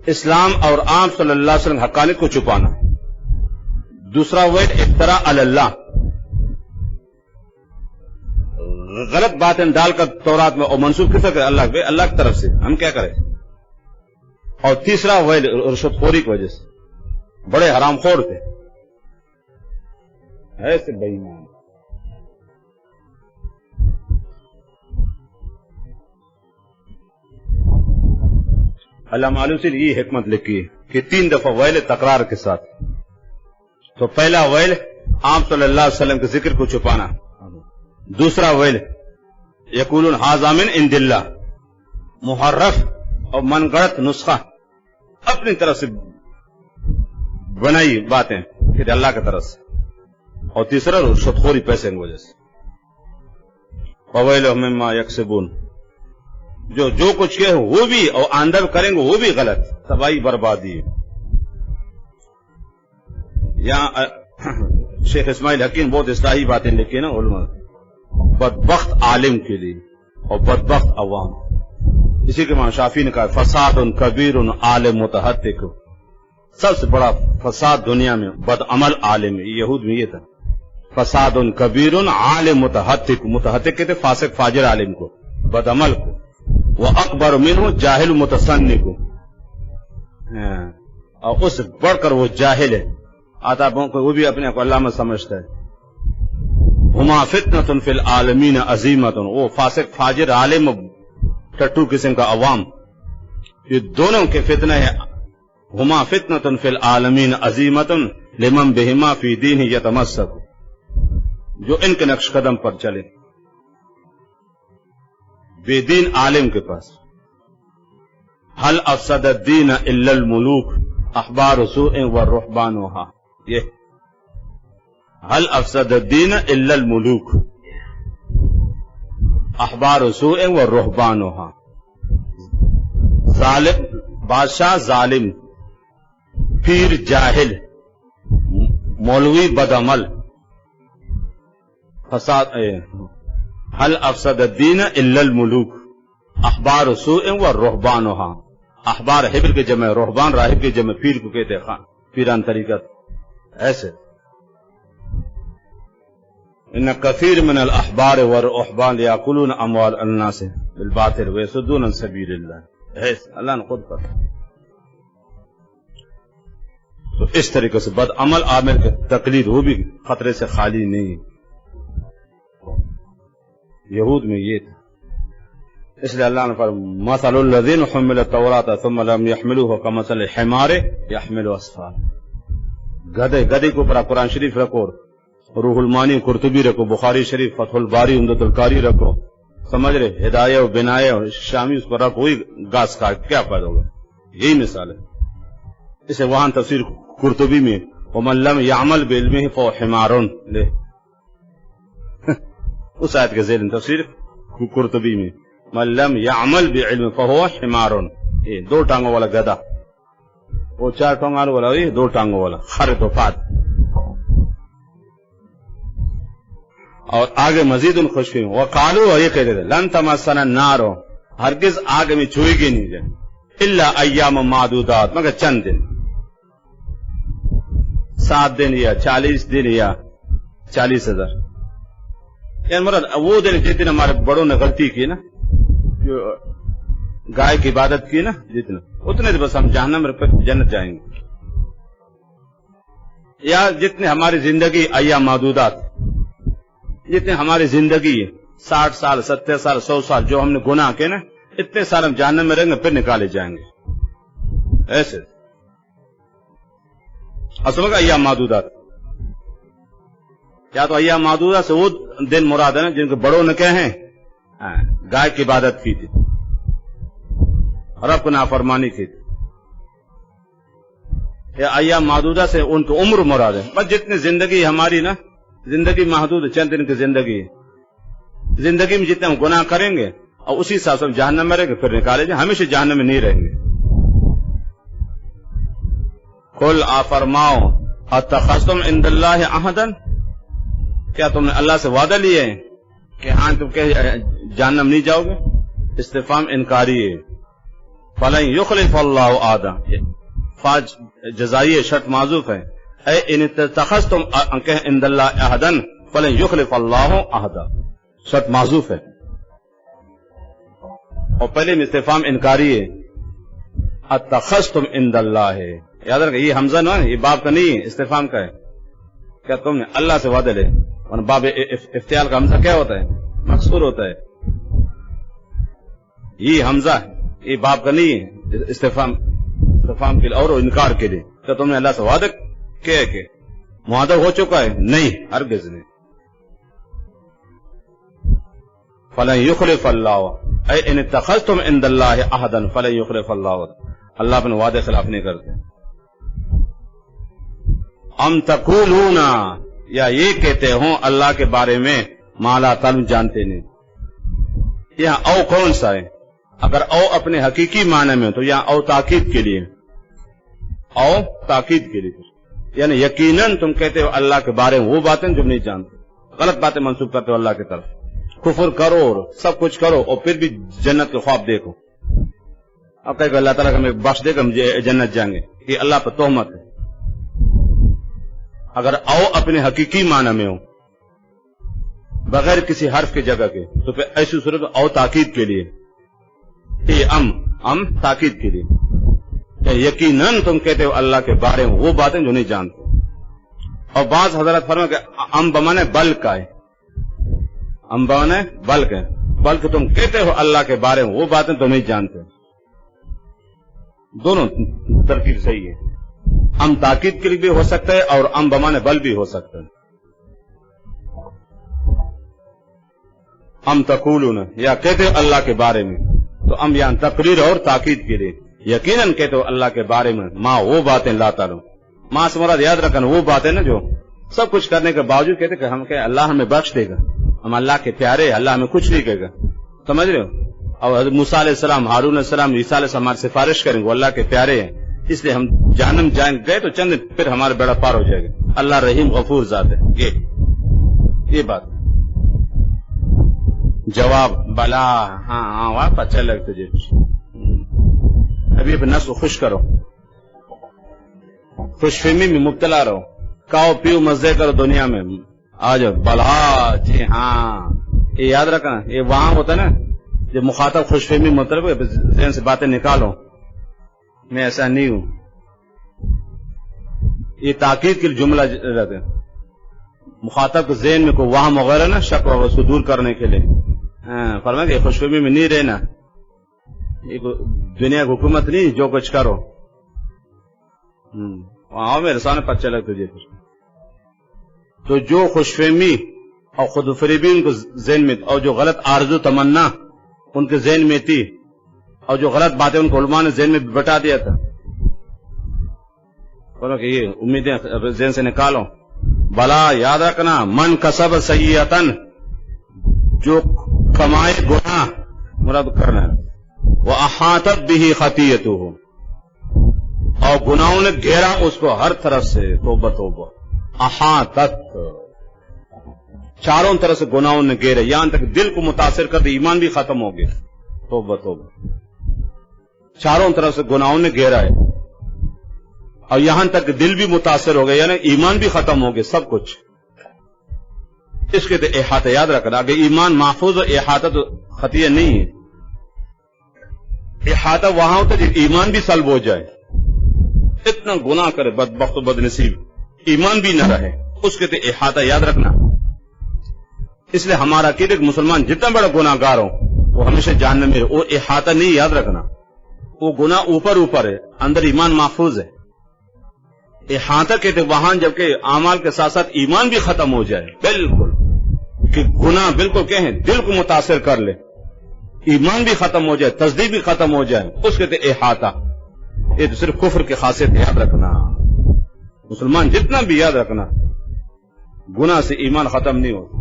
اسلام اور آپ صلی اللہ علیہ وسلم حقانیت کو چھپانا. دوسرا ویل افتراء علی اللہ، غلط باتیں ڈال کر تورات میں اور منسوخ کس طرح اللہ کی طرف سے، ہم کیا کریں. اور تیسرا ویل رشوت خوری کی وجہ سے، بڑے حرام خور تھے. ایسے بے ایمان. اللہ معلوم سے یہ حکمت لکھی کہ 3 دفعہ ویل تکرار کے ساتھ. تو پہلا ویل آپ صلی اللہ علیہ وسلم کے ذکر کو چھپانا. دوسرا ویل یقولون ھذا من عند اللہ، محرف اور من گڑت نسخہ اپنی طرف سے بنائی باتیں پھر اللہ کی طرف سے. اور تیسرا رشوت خوری پیسے کی وجہ سے. فویل مما یکسبون، جو کچھ کیا وہ بھی اور آئندہ کریں گے وہ بھی غلط، تباہی بربادی. یہاں شیخ اسماعیل حکیم بہت اصلاحی باتیں لکھی نا علماء، بدبخت عالم کے لیے اور بدبخت عوام. اسی کے امام شافعی نے کہا فساد کبیر عالم متحتک، سب سے بڑا فساد دنیا میں بد عمل عالم ہے. یہود میں یہ تھا فساد کبیر عالم متحتک. متحتک کہتے فاسق فاجر عالم کو، بد عمل کو. وہ اکبر منہ جاہل متصنع کو، اور اس بڑھ کر وہ جاہل ہے. آتا وہ بھی اپنے کو علامہ سمجھتا ہے. ہما فتنۃ فی العالمین عظیمۃ، وہ فاسق فاجر عالم ٹٹو قسم کا عوام، یہ دونوں کے فتنہ ہے. ہما فتنۃ فی العالمین عظیمۃ لمن بہما فی دینہ یتمسک، جو ان کے نقش قدم پر چلے. بے دین عالم کے پاس حل افسد الدین الا الملوک احبار سوء والرهبانها، یہ حل افسد الدین الا الملوک احبار سوء والرهبانها. ظالم بادشاہ ظالم، پیر جاہل، مولوی بدعمل، فساد. حل افسد الدین الا الملوک احبار سوء والرهبانها. احبار حبر کے جمع، رہبان راہب کے جمع، پیر کو کہتے ہیں پیران طریقت. ایسے ان کثیر من الاحبار والرهبان یاکلون اموال الناس بالباطل ویصدون عن سبیل اللہ. ایسے اللہ نے خود پر. تو اس طریقے سے بد عمل عامل کی تقلید وہ بھی خطرے سے خالی نہیں. یہود میں یہ تھا. اس لیے اللہ نے فرمایا مثل الذین حملوا التوراۃ ثم لم يحملوها كمثل الحمار يحمل اسفارا. گدھے کو پر قرآن شریف رکھو، روح المانی قرطبی رکھو، بخاری شریف، فتح الباری، عمدۃ القاری رکھو، سمجھ رہے، ہدایہ و بنایہ اور شامی اس پر رکھو، وہی گھاس کھا کیا فائدہ ہوگا. یہی مثال ہے. اسے وہاں تفسیر قرطبی میں ومن لم يعمل بعلمه فهو حمار لے، اس آیت کے ذیل تفسیر قرطبی میں من لم يعمل بعلم فهو حمار، یہ 2 ٹانگوں والا گدھا، وہ 4 ٹانگوں والا، یہ 2 ٹانگوں والا خر تو فات. اور آگے مزید ان خوشی وقالوا، یہ کہتے تھے لن تمسنا النار، ہرگز آگ میں چھوئے گی نہیں جائے، الا ایام معدودات، مگر چند دن، 7 دن یا 40 دن یا 40,000. یعنی مراد وہ دن جتنے ہمارے بڑوں نے غلطی کی نا، جو گائے کی عبادت کی نا، جتنا اتنے بس ہم جہنم میں جنت جائیں گے. یا جتنے ہماری زندگی ایام معدودات، جتنے ہماری زندگی 60 سال 70 سال 100 سال جو ہم نے گناہ کے نا، اتنے سال ہم جہنم میں رہیں گے، پھر نکالے جائیں گے. ایسے اصل میں ایام معدودات، یا تو ایام معدودات سے وہ دن مراد ہے نا جن کے بڑوں نے کہے ہیں گائے کی عبادت کی تھی، رب کو نافرمانی کی تھی. یا ایام معدودہ سے ان کی عمر مراد ہے. بس جتنی زندگی ہماری نا، زندگی محدود ہے، چند دن کی زندگی ہے. زندگی میں جتنے ہم گناہ کریں گے اور اسی حساب سے جہنم میں رہیں گے، پھر نکالے جائیں، ہمیشہ جہنم میں نہیں رہیں گے. قل فرماؤ اتخذتم عند اللہ عہدا، کیا تم نے اللہ سے وعدہ لیا ہے کہ ہاں تم کہ جہنم نہیں جاؤ گے؟ استفہام انکاری ہے. فلن یخلف اللہ عہدا، فاج جزائی شرط معذوف ہے. اے ان اتخذتم عند اللہ عہدا فلن یخلف اللہ عہدا، شرط معذوف ہے. اور پہلے میں استفہام انکاری ہے. اتخذتم عند اللہ ہے، یاد رکھیں یہ حمزہ نہ ہے، یہ باب کا نہیں ہے، استفہام کا ہے. کیا تم نے اللہ سے وعدہ لے؟ اور باب افتعال کا حمزہ کیا ہوتا ہے؟ مکسور ہوتا ہے. یہ حمزہ ہے، یہ باب کا نہیں ہے، استفہام کے لیے اور انکار کے لیے. کیا تم نے اللہ سے وعدہ کیا کہ معاہدہ ہو چکا ہے؟ نہیں، ہرگز نہیں. فلن یخلف اللہ، اے ان اتخذتم عند اللہ عہدا فلن یخلف اللہ، اللہ اپنے وعدے خلاف نہیں کرتے. ام تقولون، یا یہ کہتے ہوں اللہ کے بارے میں ما لا تعلمون، جانتے نہیں. یہاں او کون سا ہے؟ اگر او اپنے حقیقی معنی میں تو یہاں او تاکید کے لیے، او تاکید کے لیے، یعنی یقیناً تم کہتے ہو اللہ کے بارے میں وہ باتیں جو نہیں جانتے، غلط باتیں منسوب کرتے ہو اللہ کی طرف. کفر کرو اور سب کچھ کرو اور پھر بھی جنت کے خواب دیکھو. اب کہے گا اللہ تعالیٰ کا ہمیں بخش دے گا، ہم جنت جائیں گے، یہ اللہ پر تہمت ہے. اگر او اپنے حقیقی معنی میں ہو بغیر کسی حرف کی جگہ کے تو پھر ایسی صورت او تاکید کے لیے، یہ ام تاکید کے لیے، یقیناً تم کہتے ہو اللہ کے بارے میں وہ باتیں جو نہیں جانتے. اور بعض حضرات فرمائے کہ ام بمانے بل کا ہے، ام بمانے بل کا ہے، بلکہ تم کہتے ہو اللہ کے بارے میں وہ باتیں تو نہیں جانتے. دونوں ترکیب صحیح ہے. ام تاکید کے لیے بھی ہو سکتا ہے اور ام بمانے بل بھی ہو سکتا ہے. ام تقولون، یا کہتے ہو اللہ کے بارے میں، تو ام یہاں تقریر اور تاکید کے لیے، یقیناً کہتے ہو اللہ کے بارے میں ما وہ باتیں لا تعلمون. ماں سے مراد یاد رکھنا وہ باتیں نا جو سب کچھ کرنے کے باوجود کہتے کہ ہم کہ اللہ ہمیں بخش دے گا، ہم اللہ کے پیارے، اللہ ہمیں کچھ نہیں کہے گا. سمجھ رہے ہو؟ اور حضرت موسیٰ علیہ السلام، ہارون علیہ السلام، عیسیٰ علیہ السلام ہماری سفارش کریں گے، وہ اللہ کے پیارے ہیں، اس لیے ہم جہنم جائیں گئے تو چند پھر ہمارا بیڑا پار ہو جائے گا. اللہ رحیم غفور ذات ہے. یہ بات جواب بلا، ہاں واپس اچھا لگتا تجھے. ابھی نفس کو خوش کرو، خوش فہمی میں مبتلا رہو، کھاؤ پیو مزے کرو دنیا میں، آ جاؤ بلا. جی ہاں، یہ یاد رکھنا، یہ وہاں ہوتا ہے نا جب مخاطب خوش فہمی مطلب ذہن سے باتیں نکالو، میں ایسا نہیں ہوں. یہ تاکید کے جملہ رہتے ہیں، مخاطب کے ذہن میں کوئی وہم وغیرہ نا، شک وغیرہ اس کو دور کرنے کے لیے. فرمائیں کہ خوش فہمی میں نہیں رہنا، یہ دنیا کی حکومت نہیں جو کچھ کرو. وہاں میرے سامنے پتہ چلا تجھے. تو جو خوش فہمی اور خود فریبی ان کو ذہن میں، اور جو غلط آرزو تمنا ان کے ذہن میں تھی، اور جو غلط باتیں ان کو علماء نے ذہن میں بٹا دیا تھا، کہ یہ امیدیں ذہن سے نکالو. بلا یاد رکھنا، من کسب سیئتن، جو کمائے گناہ مراد کرنا ہے، وہ احاطت به خطیئتہ، اور گناہوں نے گھیرا اس کو ہر طرف سے. توبہ توبہ، احاطت، چاروں طرف سے گناہوں نے گھیرے، یہاں تک دل کو متاثر کر دے، ایمان بھی ختم ہو گیا. توبہ توبہ، چاروں طرف سے گناہوں نے گھیرا ہے اور یہاں تک دل بھی متاثر ہو گیا، یعنی ایمان بھی ختم ہو گیا، سب کچھ. اس کے تو احاطہ یاد رکھنا. اگر ایمان محفوظ ہو احاطہ تو خطیہ نہیں ہے. احاطہ وہاں ہوتا ہے جب ایمان بھی سلب ہو جائے. اتنا گناہ کرے بدبخت و بدنصیب ایمان بھی نہ رہے, اس کے تو احاطہ یاد رکھنا. اس لیے ہمارا عقیدہ کہ مسلمان جتنا بڑا گناہ گار ہو وہ ہمیشہ جہنم میں, وہ احاطہ نہیں یاد رکھنا. وہ گناہ اوپر ہے, اندر ایمان محفوظ ہے. احاطہ کہتے وہاں جبکہ اعمال کے ساتھ ساتھ ایمان بھی ختم ہو جائے, بالکل کہ گناہ بالکل کہیں دل کو متاثر کر لے, ایمان بھی ختم ہو جائے, تصدیق بھی ختم ہو جائے, اس کہتے احاطہ. یہ تو صرف کفر کی خاصیت یاد رکھنا. مسلمان جتنا بھی یاد رکھنا گناہ سے ایمان ختم نہیں ہوتا,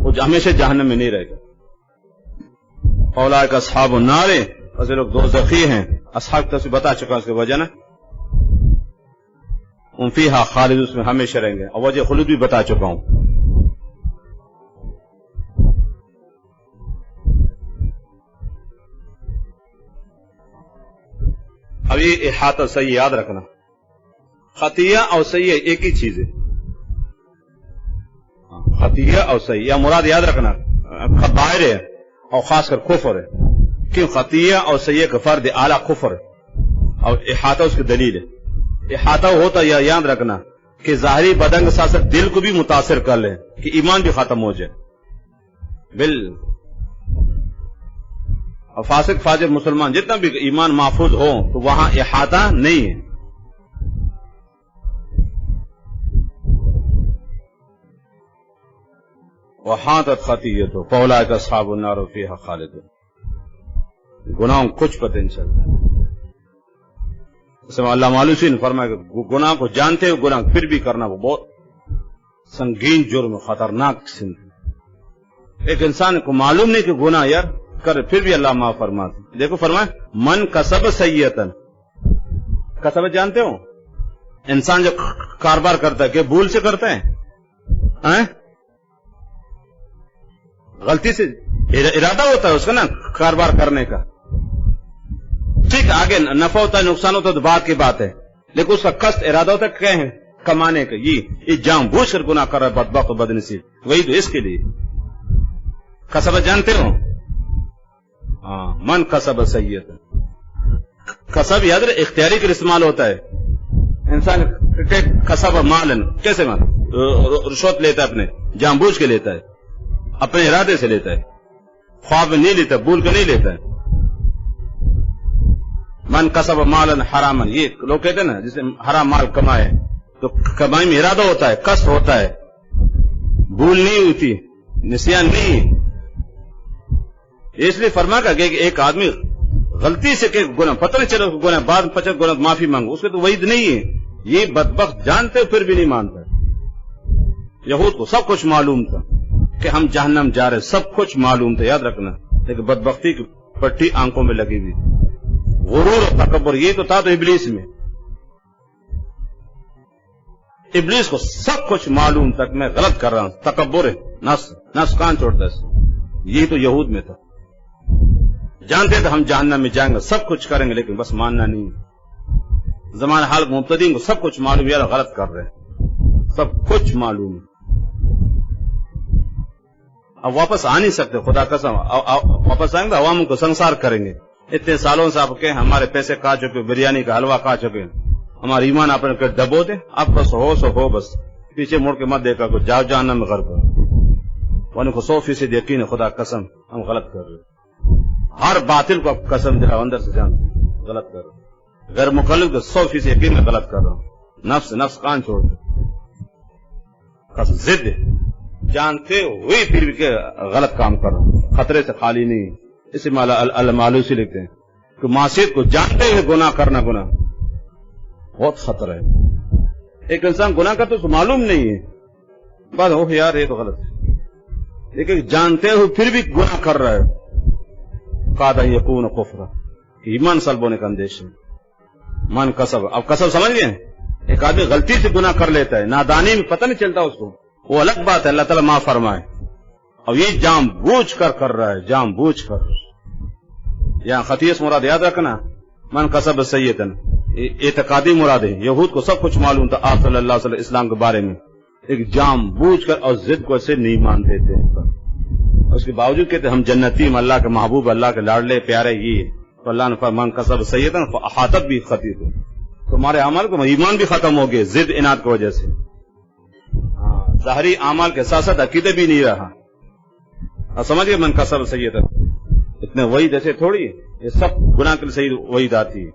وہ ہمیشہ جہنم میں نہیں رہے گا. اولئک اصحاب النار, ایسے لوگ دوزخی ہیں. اصحاب تفسیر بتا چکا اس کی وجہ نا, ان فیہا خالد, اس میں ہمیشہ رہیں گے, اور وجہ خلود بھی بتا چکا ہوں. اب یہ احاطہ صحیح یاد رکھنا. خطیہ اور صحیح ایک ہی چیز ہے. خطیہ اور صحیح یا مراد یاد رکھنا کبائر ہے اور خاص کر کفر ہے. کیوں خطیہ اور صحیح کا فرد اعلیٰ کفر ہے, اور احاطہ اس کی دلیل ہے. احاطہ ہوتا یا یاد رکھنا کہ ظاہری بدن کے ساتھ ساتھ دل کو بھی متاثر کر لے, کہ ایمان بھی ختم ہو جائے. اور فاسق فاجر مسلمان جتنا بھی ایمان محفوظ ہو تو وہاں احاطہ نہیں ہے. وحاطت خطیئۃ فاولئک اصحاب النار فیہا خالدون. گناہ کچھ پتہ نہیں چلتا. اس میں اللہ مالوسی نے فرمایا کہ گناہ کو جانتے ہو گناہ پھر بھی کرنا وہ بہت سنگین جرم, خطرناک سن. ایک انسان کو معلوم نہیں کہ گناہ یار کر پھر بھی اللہ معاف فرماتے. دیکھو فرمایا من کسب سیئۃ, کسب جانتے ہو انسان جو کاروبار کرتا ہے کہ بھول سے کرتا ہے, غلطی سے ارادہ ہوتا ہے اس کا نا کاروبار کرنے کا. ٹھیک آگے نفع ہوتا ہے نقصان ہوتا ہے تو بات کی بات ہے, لیکن اس کا قصد ارادہ ہوتا ہے کہ کمانے کا. یہ جان بوجھ کر گناہ کر رہا ہے بدبخت و بدنصیب. وہی تو اس کے لیے کسب جانتے ہو. من کسب سیئۃ, کسب یاد رہے اختیاری کا استعمال ہوتا ہے. انسان کسب مالن کیسے مان رشوت لیتا ہے, اپنے جان بوجھ کے لیتا ہے, اپنے ارادے سے لیتا ہے, خواب میں نہیں لیتا, بھول کے نہیں لیتا ہے. من کسب مالن حرامن, یہ لوگ کہتے ہیں نا جسے حرام مال کمائے تو کمائی میں ارادہ ہوتا ہے, قصد ہوتا ہے, بھول نہیں ہوتی, نسیان نہیں. اس لیے فرما کہ ایک آدمی غلطی سے کہ گناہ پتہ نہیں چلا گناہ بعد 50 گناہ معافی مانگو, اس کے تو وعید نہیں ہے. یہ بدبخت جانتے پھر بھی نہیں مانتا. یہود کو سب کچھ معلوم تھا کہ ہم جہنم جا رہے, سب کچھ معلوم تھا یاد رکھنا, لیکن بدبختی کی پٹی آنکھوں میں لگی ہوئی. غرور اور تکبر یہ تو تھا تو ابلیس میں. ابلیس کو سب کچھ معلوم تک میں غلط کر رہا ہوں, تکبر ہے, نفس کان چھوڑتا ہے. یہ تو یہود میں تھا, جانتے تھے ہم جہنم میں جائیں گے, سب کچھ کریں گے, لیکن بس ماننا نہیں. زمان حال مبتدئین کو سب کچھ معلوم, یار غلط کر رہے ہیں, سب کچھ معلوم ہے. اب واپس آ نہیں سکتے, خدا قسم واپس آئیں گے عوام کو سنسار کریں گے. اتنے سالوں سے آپ کے ہمارے پیسے کھا چکے, بریانی کا حلوہ کھا چکے, ہمارا ایمان آپ نے دبو دے. اب بس ہو بس پیچھے مڑ کے مت دیکھا کو جاؤ جہنم میں غرق. ان کو 100% یقین ہے خدا قسم ہم غلط کر رہے, ہر باطل کو قسم دلا اندر سے جان غلط کر رہے, غیر مخالف کو 100% یقین میں غلط کر رہا ہوں. نفس کان چھوڑ دے, ضد جانتے ہوئے پھر بھی کہ غلط کام کر رہا ہوں, خطرے سے خالی نہیں. اسی المالوسی لکھتے ہیں کہ معصیت کو جانتے ہوئے گناہ کرنا گناہ بہت خطرہ ہے. ایک انسان گناہ کرتا تو معلوم نہیں ہے, بس ہو یار یہ تو غلط ہے, لیکن جانتے ہوئے پھر بھی گناہ کر رہا ہے. قاد یکون کفر, ایمان سلب ہونے کا اندیش ہے. من کسب, اب کسب سمجھ گئے, ایک آدمی غلطی سے گناہ کر لیتا ہے, نادانی میں پتہ نہیں چلتا اس کو, وہ الگ بات ہے, اللہ تعالیٰ معاف فرمائے. اور یہ جان بوجھ کر رہا ہے, جان بوجھ کر. یہاں خطیئت مراد یاد رکھنا, من کسب سیئۃ اعتقادی مراد ہے. یہود کو سب کچھ معلوم تھا آپ صلی اللہ علیہ وسلم اسلام کے بارے میں, ایک جام بوجھ کر اور ضد کو اسے نہیں مانتے تھے، اس کے باوجود کہتے ہم جنتی، ہم اللہ کے محبوب، اللہ کے لاڈلے پیارے، یہ تو اللہ نے فرمان کسب سیئتا فاحاطت بھی خطیئت، تمہارے اعمال کو ایمان بھی ختم ہو گئے ضد اناد کی وجہ سے، ظاہری اعمال کے ساتھ ساتھ عقیدہ بھی نہیں رہا. اور سمجھئے من کسب سیئتا، اتنے وعید ایسے تھوڑی، یہ سب گناہ کے لیے صحیح وعید آتی ہے.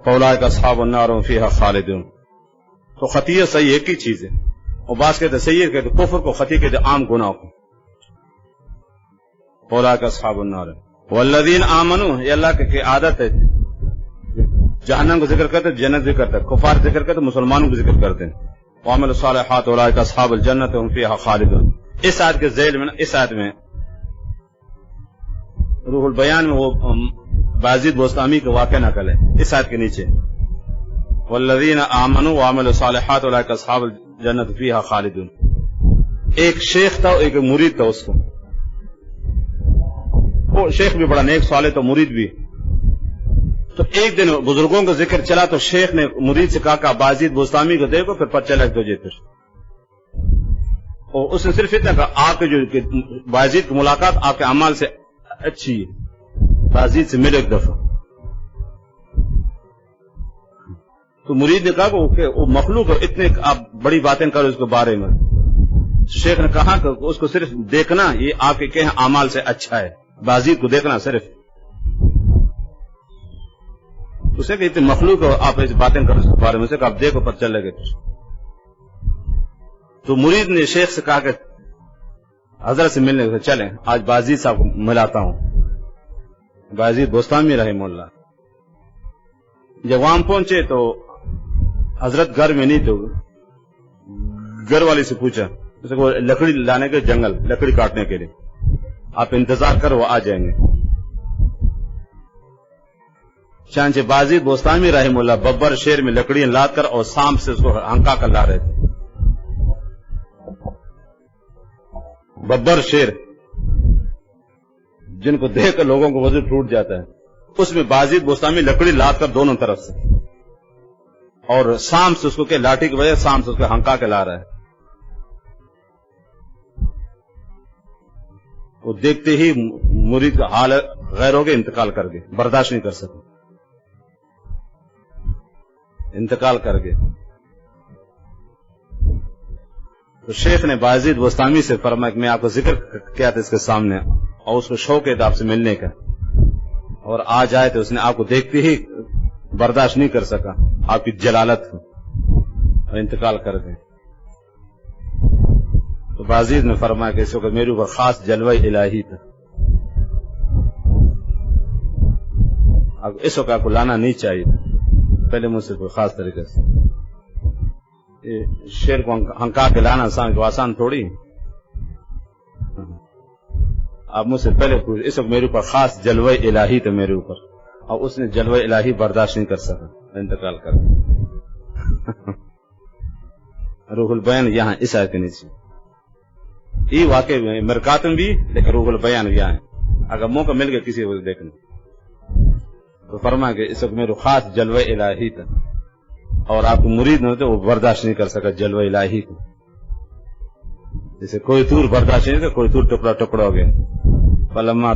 فاولئک اصحاب النار هم فیہا خالدون. تو خطیہ صحیح ایک ہی چیز ہے، اور بعض کہتے صحیح کہتے کفر کو، خطیہ کہتے عام گناہ کو. فاولئک اصحاب النار والذین آمنوا، یہ اللہ کی عادت ہے، جہنم کو ذکر کرتے جنت ذکر کرتے، کفار ذکر کرتے مسلمانوں کو ذکر کرتے ہیں. وعملوا الصالحات اولئک اصحاب الجنۃ هم فیہا خالدون. اس آیت کے ذیل میں، اس آیت میں روح البیان میں وہ بازید بوستامی کا واقعہ نقل ہے. اس آیت کے نیچے والذین آمنوا وعملوا الصالحات اولئک اصحاب الجنۃ فیہا خالدون. ایک شیخ تھا، ایک مرید تھا، اس کو وہ شیخ بھی بڑا نیک صالح تو مرید بھی. تو ایک دن بزرگوں کا ذکر چلا تو شیخ نے مرید سے کہا کہ بازید بوستامی کو دیکھو پھر پتہ لگ تجھے. پھر اور اس نے صرف اتنا کہا آپ کے جو بازید کی ملاقات آپ کے اعمال سے اچھی ہے، بازید سے ملے ایک دفعہ. تو مرید نے کہا کہ وہ مخلوق ہے، اتنے آپ بڑی باتیں کرو اس کے بارے میں. شیخ نے کہا کہ اس کو صرف دیکھنا یہ آپ کے کہیں اعمال سے اچھا ہے، بازید کو دیکھنا صرف. اسے کہ اتنے مخلوق ہو آپ ایسی باتیں کرو اس کے بارے میں، اسے کہ آپ دیکھو پتہ چلے گا. تو مرید نے شیخ سے کہا کہ حضرت سے ملنے سے چلیں، آج بازید صاحب کو ملاتا ہوں. بازید بوستامی رحمہ اللہ. جب وہاں پہنچے تو حضرت گھر میں نہیں، تو گھر والی سے پوچھا، اسے کہ لکڑی لانے کے جنگل، لکڑی کاٹنے کے لیے آپ انتظار کرو وہ آ جائیں گے. چانچہ بازید بوستامی رحمہ اللہ ببر شیر میں لکڑیاں لاد کر اور سانپ سے اس کو ہنکا کر لا رہے تھے. ببر شیر جن کو دیکھ کر لوگوں کو وضو ٹوٹ جاتا ہے، اس میں بازید بوستامی لکڑی لاد کر دونوں طرف سے اور سانپ سے اس کو کہ لاٹھی کی وجہ سانپ سے اس کو ہنکا کے لا رہا ہے. وہ دیکھتے ہی مرید کا حال غیر ہو گیا، انتقال کر گئے، برداشت نہیں کر سکے، انتقال کر گئے. تو شیخ نے بازید بوستامی سے فرمایا کہ میں آپ کو ذکر کیا تھا اس کے سامنے، اور اس کو شوق ہے آپ سے ملنے کا، اور آج آئے تو اس نے آپ کو دیکھتے ہی برداشت نہیں کر سکا آپ کی جلالت کو، اور انتقال کر گئے. تو بازید نے فرمایا کہ اس وقت میرے اوپر خاص جلوہ الہی تھا، اب اس وقت آپ کو لانا نہیں چاہیے، پہلے مجھ سے کوئی خاص طریقے سے. شیر کو ہنکا کے لانا آسان تھوڑی، آپ مجھ سے پہلے پوچھ، اس وقت میرے اوپر خاص جلوہ الہی تھا میرے اوپر، اور اس نے جلوہ الہی برداشت نہیں کر سکا، انتقال کر گیا. روح البیان یہاں اس آیت کے نیچے یہ واقع مرکات میں بھی، لیکن روح البیان بھی یہاں ہے، اگر موقع مل گیا کسی کو دیکھنے تو فرمایا کہ اس وقت میرے خاص جلوہ الہی تھا، اور آپ کو مرید نہ ہوتے وہ برداشت نہیں کر سکا جلوہ الہی کو. جیسے کوئی تور برداشت نہیں کرتا، کوئی تور ٹکڑا ٹکڑا ہو گیا. فلما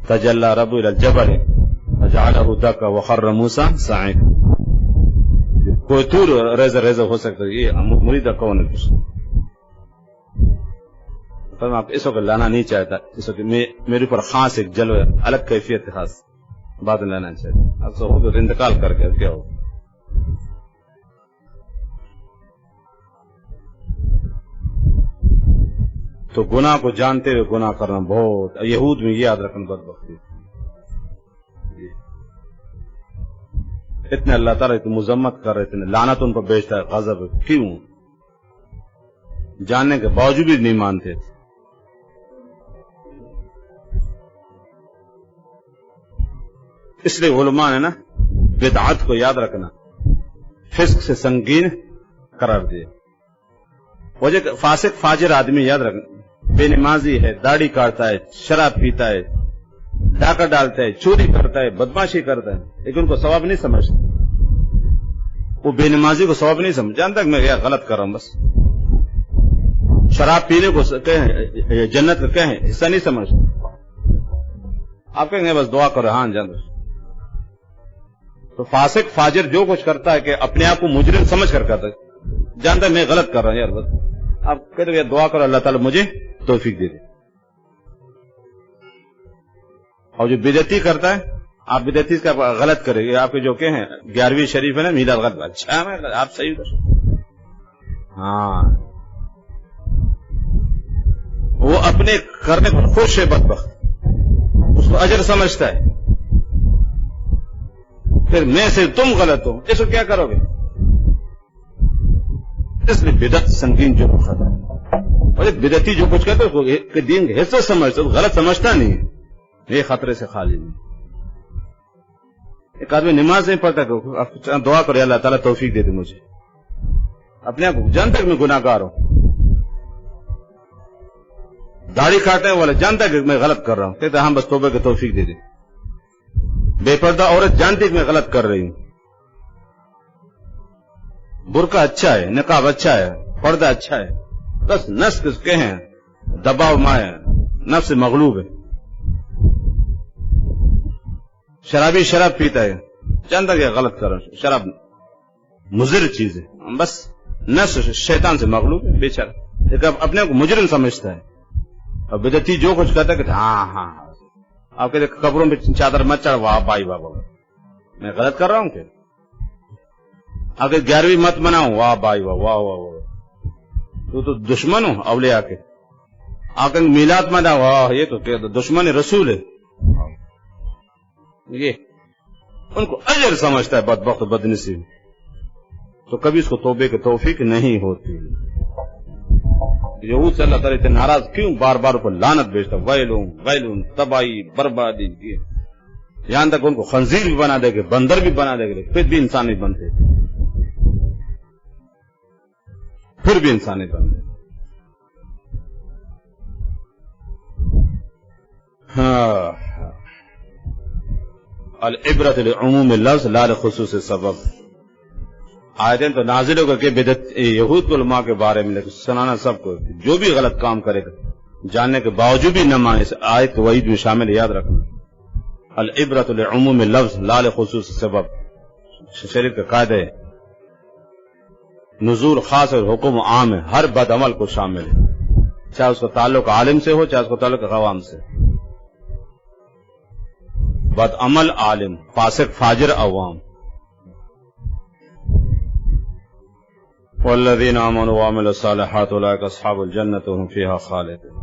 تجلی رب الى الجبل فجعله دكا وخر موسى صعقا. کوئی تور ریزہ ریزہ ہو سکتا ہے، یہ مرید کون ہے؟ فرمایا آپ اس وقت لانا نہیں چاہتا، اس وقت میرے اوپر خاص ایک جلوہ الگ کیفیت خاص بات لانا چاہتا. اب سو ہو انتقال کر کے کیا ہو. تو گناہ کو جانتے ہوئے گناہ کرنا بہت، یہود میں یہ یاد رکھنا بدبختی. اتنے اللہ تعالیٰ اتنی مذمت کر رہے تھے، لعنت ان پر بیچتا ہے، غضب. کیوں؟ جاننے کے باوجود بھی نہیں مانتے تھے. اس لیے علماء نے نا بدعت کو یاد رکھنا فسق سے سنگین قرار دیا. وجہ فاسق فاجر آدمی یاد رکھنا، بے نمازی ہے، داڑھی کاٹتا ہے، شراب پیتا ہے، ڈاکہ ڈالتا ہے، چوری کرتا ہے، بدماشی کرتا ہے، لیکن ان کو ثواب نہیں سمجھتا. وہ بے نمازی کو ثواب نہیں سمجھ، جانتا کہ میں یہ غلط کر رہا ہوں، بس شراب پینے کو کہیں جنت کا کہیں حصہ نہیں سمجھ، آپ کہیں گے بس دعا کرو، ہاں جانتا. تو فاسق فاجر جو کچھ کرتا ہے کہ اپنے آپ کو مجرم سمجھ کر کرتا ہے، جانتا ہے میں غلط کر رہا ہوں یار، بس آپ کہتے ہیں دعا کرو اللہ تعالیٰ مجھے توفیق دے دے. اور جو بدعتی کرتا ہے، آپ بدعتی کا غلط کریں گے، آپ کے جو کہ ہیں 11ویں شریف ہے نا میلاد غلط، اچھا ہے آپ صحیح کر، ہاں وہ اپنے کرنے پر خوش ہے، بدبخت اس کو اجر سمجھتا ہے. پھر میں سے تم غلط ہو، اس کو کیا کرو گے؟ اس لیے بدعت سنگین جو خطرہ، اور بدعتی جو کچھ کہتے ہیں اس کو دین کے حصہ سمجھتا، غلط سمجھتا نہیں ہے، یہ خطرے سے خالی نہیں. ایک آدمی نماز نہیں پڑھتا کہ دعا کرے اللہ تعالیٰ توفیق دے دے مجھے، اپنے آپ کو جانتا کہ میں گناہ گار ہوں. داڑھی کاٹنے والا جانتا کہ میں غلط کر رہا ہوں، کہتے ہاں بس توبہ کی توفیق دے دے. بے پردہ عورت جانتی کہ میں غلط کر رہی ہوں، برقع اچھا ہے، نقاب اچھا ہے، پردہ اچھا ہے، بس نفس کس کے ہیں دباؤ مائے، نفس مغلوب ہے. شرابی شراب پیتا ہے، جانتا کہ غلط کر رہا ہوں، شراب مضر چیز ہے، بس نفس شیطان سے مغلوب ہے بیچارہ، لیکن اپنے کو مجرم سمجھتا ہے. اور بدعتی جو کچھ کہتا ہے کہ ہاں ہاں آپ کہتے قبروں میں چادر مت چڑھ، واہ بھائی بابا میں غلط کر رہا ہوں کہ آپ کے 11ویں مت مناؤں، واہ بھائی واہ واہ واہ واہ تو دشمن ہوں اولیاء کے. آپ کہیں میلاد مناؤ، واہ یہ تو دشمن رسول ہے. یہ ان کو اجر سمجھتا ہے بدبخت و بدنصیب، تو کبھی اس کو توبے کی توفیق نہیں ہوتی. یہود سے اللہ تعالیٰ اتنے ناراض کیوں بار بار پر لعنت بھیجتا، ویلون ویلون تباہی بربادی کی، یہاں تک ان کو خنزیر بھی بنا دے گے، بندر بھی بنا دے گے، پھر بھی انسان نہیں بنتے، پھر بھی انسان نہیں بنتے. ہاں العبرت لعموم اللفظ لا لخصوص سبب. آیتیں تو نازل ہو کر کے بدعت یہود کے علماء کے بارے میں سنانا سب کو، جو بھی غلط کام کرے گا جاننے کے باوجود بھی نہ مانے، اس آیت وعید میں شامل، یاد رکھنا. العبرت لعموم اللفظ لا لخصوص سبب، شریعت کا قاعدہ ہے، نزول خاص اور حکم عام ہے، ہر بد عمل کو شامل ہے، چاہے اس کا تعلق عالم سے ہو چاہے اس کا تعلق عوام سے. بد عمل عالم، فاسق فاجر عوام. والذین آمنوا وعملوا الصالحات اولئک اصحاب الجنة هم فیہا خالدون.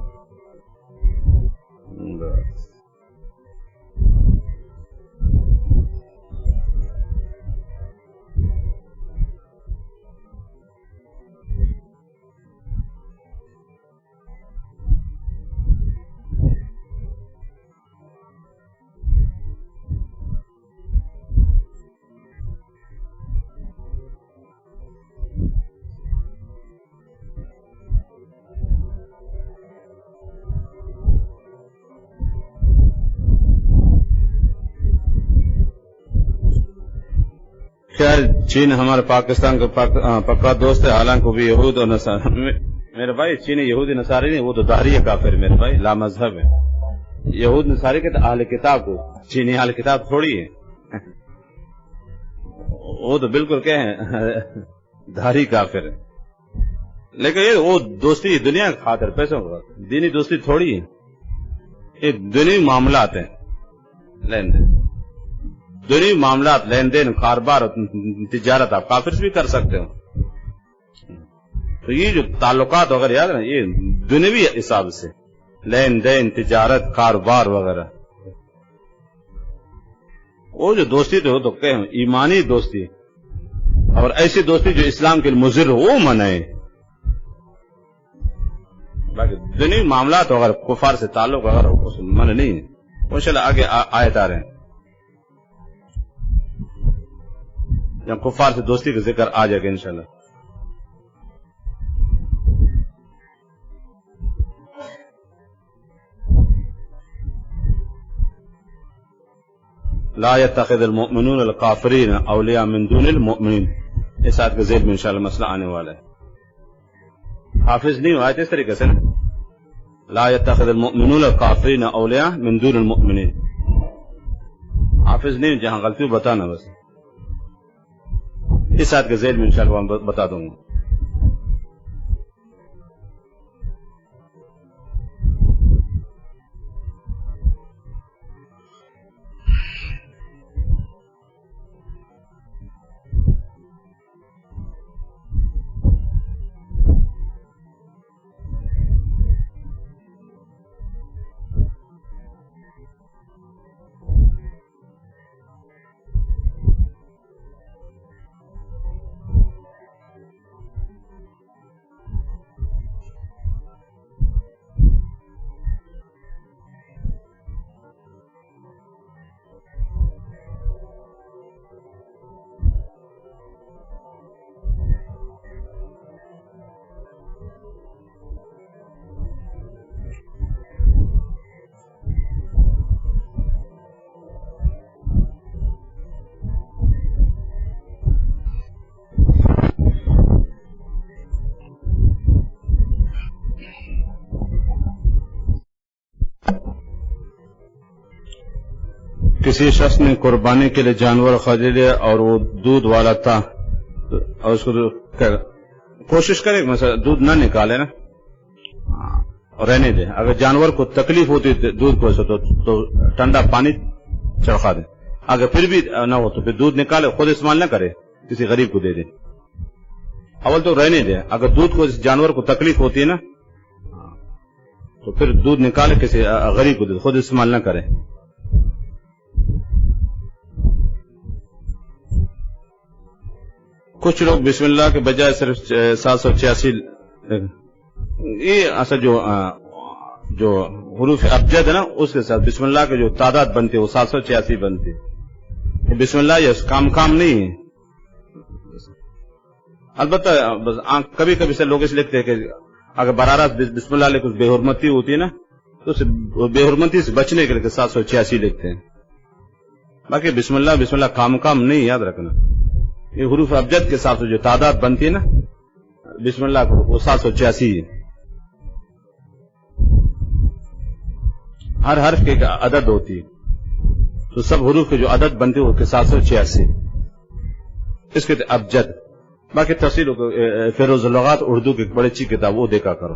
خیر چین ہمارے پاکستان کا پکا دوست ہے، حالانکہ وہ بھی یہود اور نصارہ. میرے بھائی چینی یہودی نصاری نہیں، وہ تو دہری ہے کافر میرے بھائی، لا مذہب ہے. یہود نصاری کے اہل کتاب کو، چینی اہل کتاب تھوڑی ہے، وہ تو بالکل کیا ہے دہری کافر ہے. لیکن یہ وہ دوستی دنیا کے خاطر پیسوں کا، دینی دوستی تھوڑی ہے، یہ دینی معاملات ہیں، لین دین دنیا معاملات، لین دین، کاروبار، تجارت آپ کافر سے بھی کر سکتے ہو. تو یہ جو تعلقات وغیرہ یاد رہے، یہ دنیوی حساب سے لین دین، تجارت، کاروبار وغیرہ. وہ جو دوستی تو کہ ایمانی دوستی، اور ایسی دوستی جو اسلام کے مضر ہو وہ منائے. باقی دنیوی معاملات وغیرہ کفار سے تعلق وغیرہ من نہیں ہے. انشاءاللہ آگے آیت آ رہے ہیں جب کفار سے دوستی کا ذکر آ جائے گا انشاءاللہ. لا يتخذ المؤمنون الكافرين اولیاء من دون المؤمنین. اس آیت کے ذیل میں انشاءاللہ مسئلہ آنے والا ہے. حافظ نہیں ہو آیت اس طریقے سے نا لا يتخذ المؤمنون الكافرين اولیاء من دون المؤمنین. حافظ نہیں جہاں غلطی ہو بتانا بس. اس آیت کے ذیل میں انشاءاللہ بتا دوں گا. کسی شخص نے قربانی کے لیے جانور خریدے اور وہ دودھ والا تھا اور اس کو کوشش کرے مثلا دودھ نہ نکالے نا اور رہنے دے. اگر جانور کو تکلیف ہوتی دودھ کو تو ٹھنڈا پانی چڑھا دے. اگر پھر بھی نہ ہو تو پھر دودھ نکالے خود استعمال نہ کرے کسی غریب کو دے دے. اول تو رہنے دے. اگر دودھ کو جانور کو تکلیف ہوتی ہے نا تو پھر دودھ نکالے کسی غریب کو دے خود استعمال نہ کرے. کچھ لوگ بسم اللہ کے بجائے صرف 786 یہ اصل جو حروف ابجد ہے نا اس کے ساتھ بسم اللہ کے جو تعداد بنتی ہے وہ 786 بنتی ہے. بسم اللہ یہ کام نہیں ہے. البتہ کبھی کبھی سے لوگ اس لکھتے ہیں کہ اگر براہ راست بسم اللہ علیہ کچھ بے حرمتی ہوتی ہے نا تو بے حرمتی سے بچنے کے لیے 786 لکھتے ہیں. باقی بسم اللہ کام نہیں یاد رکھنا. یہ حروف ابجد کے ساتھ جو تعداد بنتی ہے نا بسم اللہ کو وہ 786 ہے. ہر حرف کی ایک عدد ہوتی ہے تو سب حروف کے جو عدد بنتے وہ 786 اس کے ابجد. باقی تفصیل فیروز اللغات اردو کی بڑی اچھی کتاب وہ دیکھا کرو.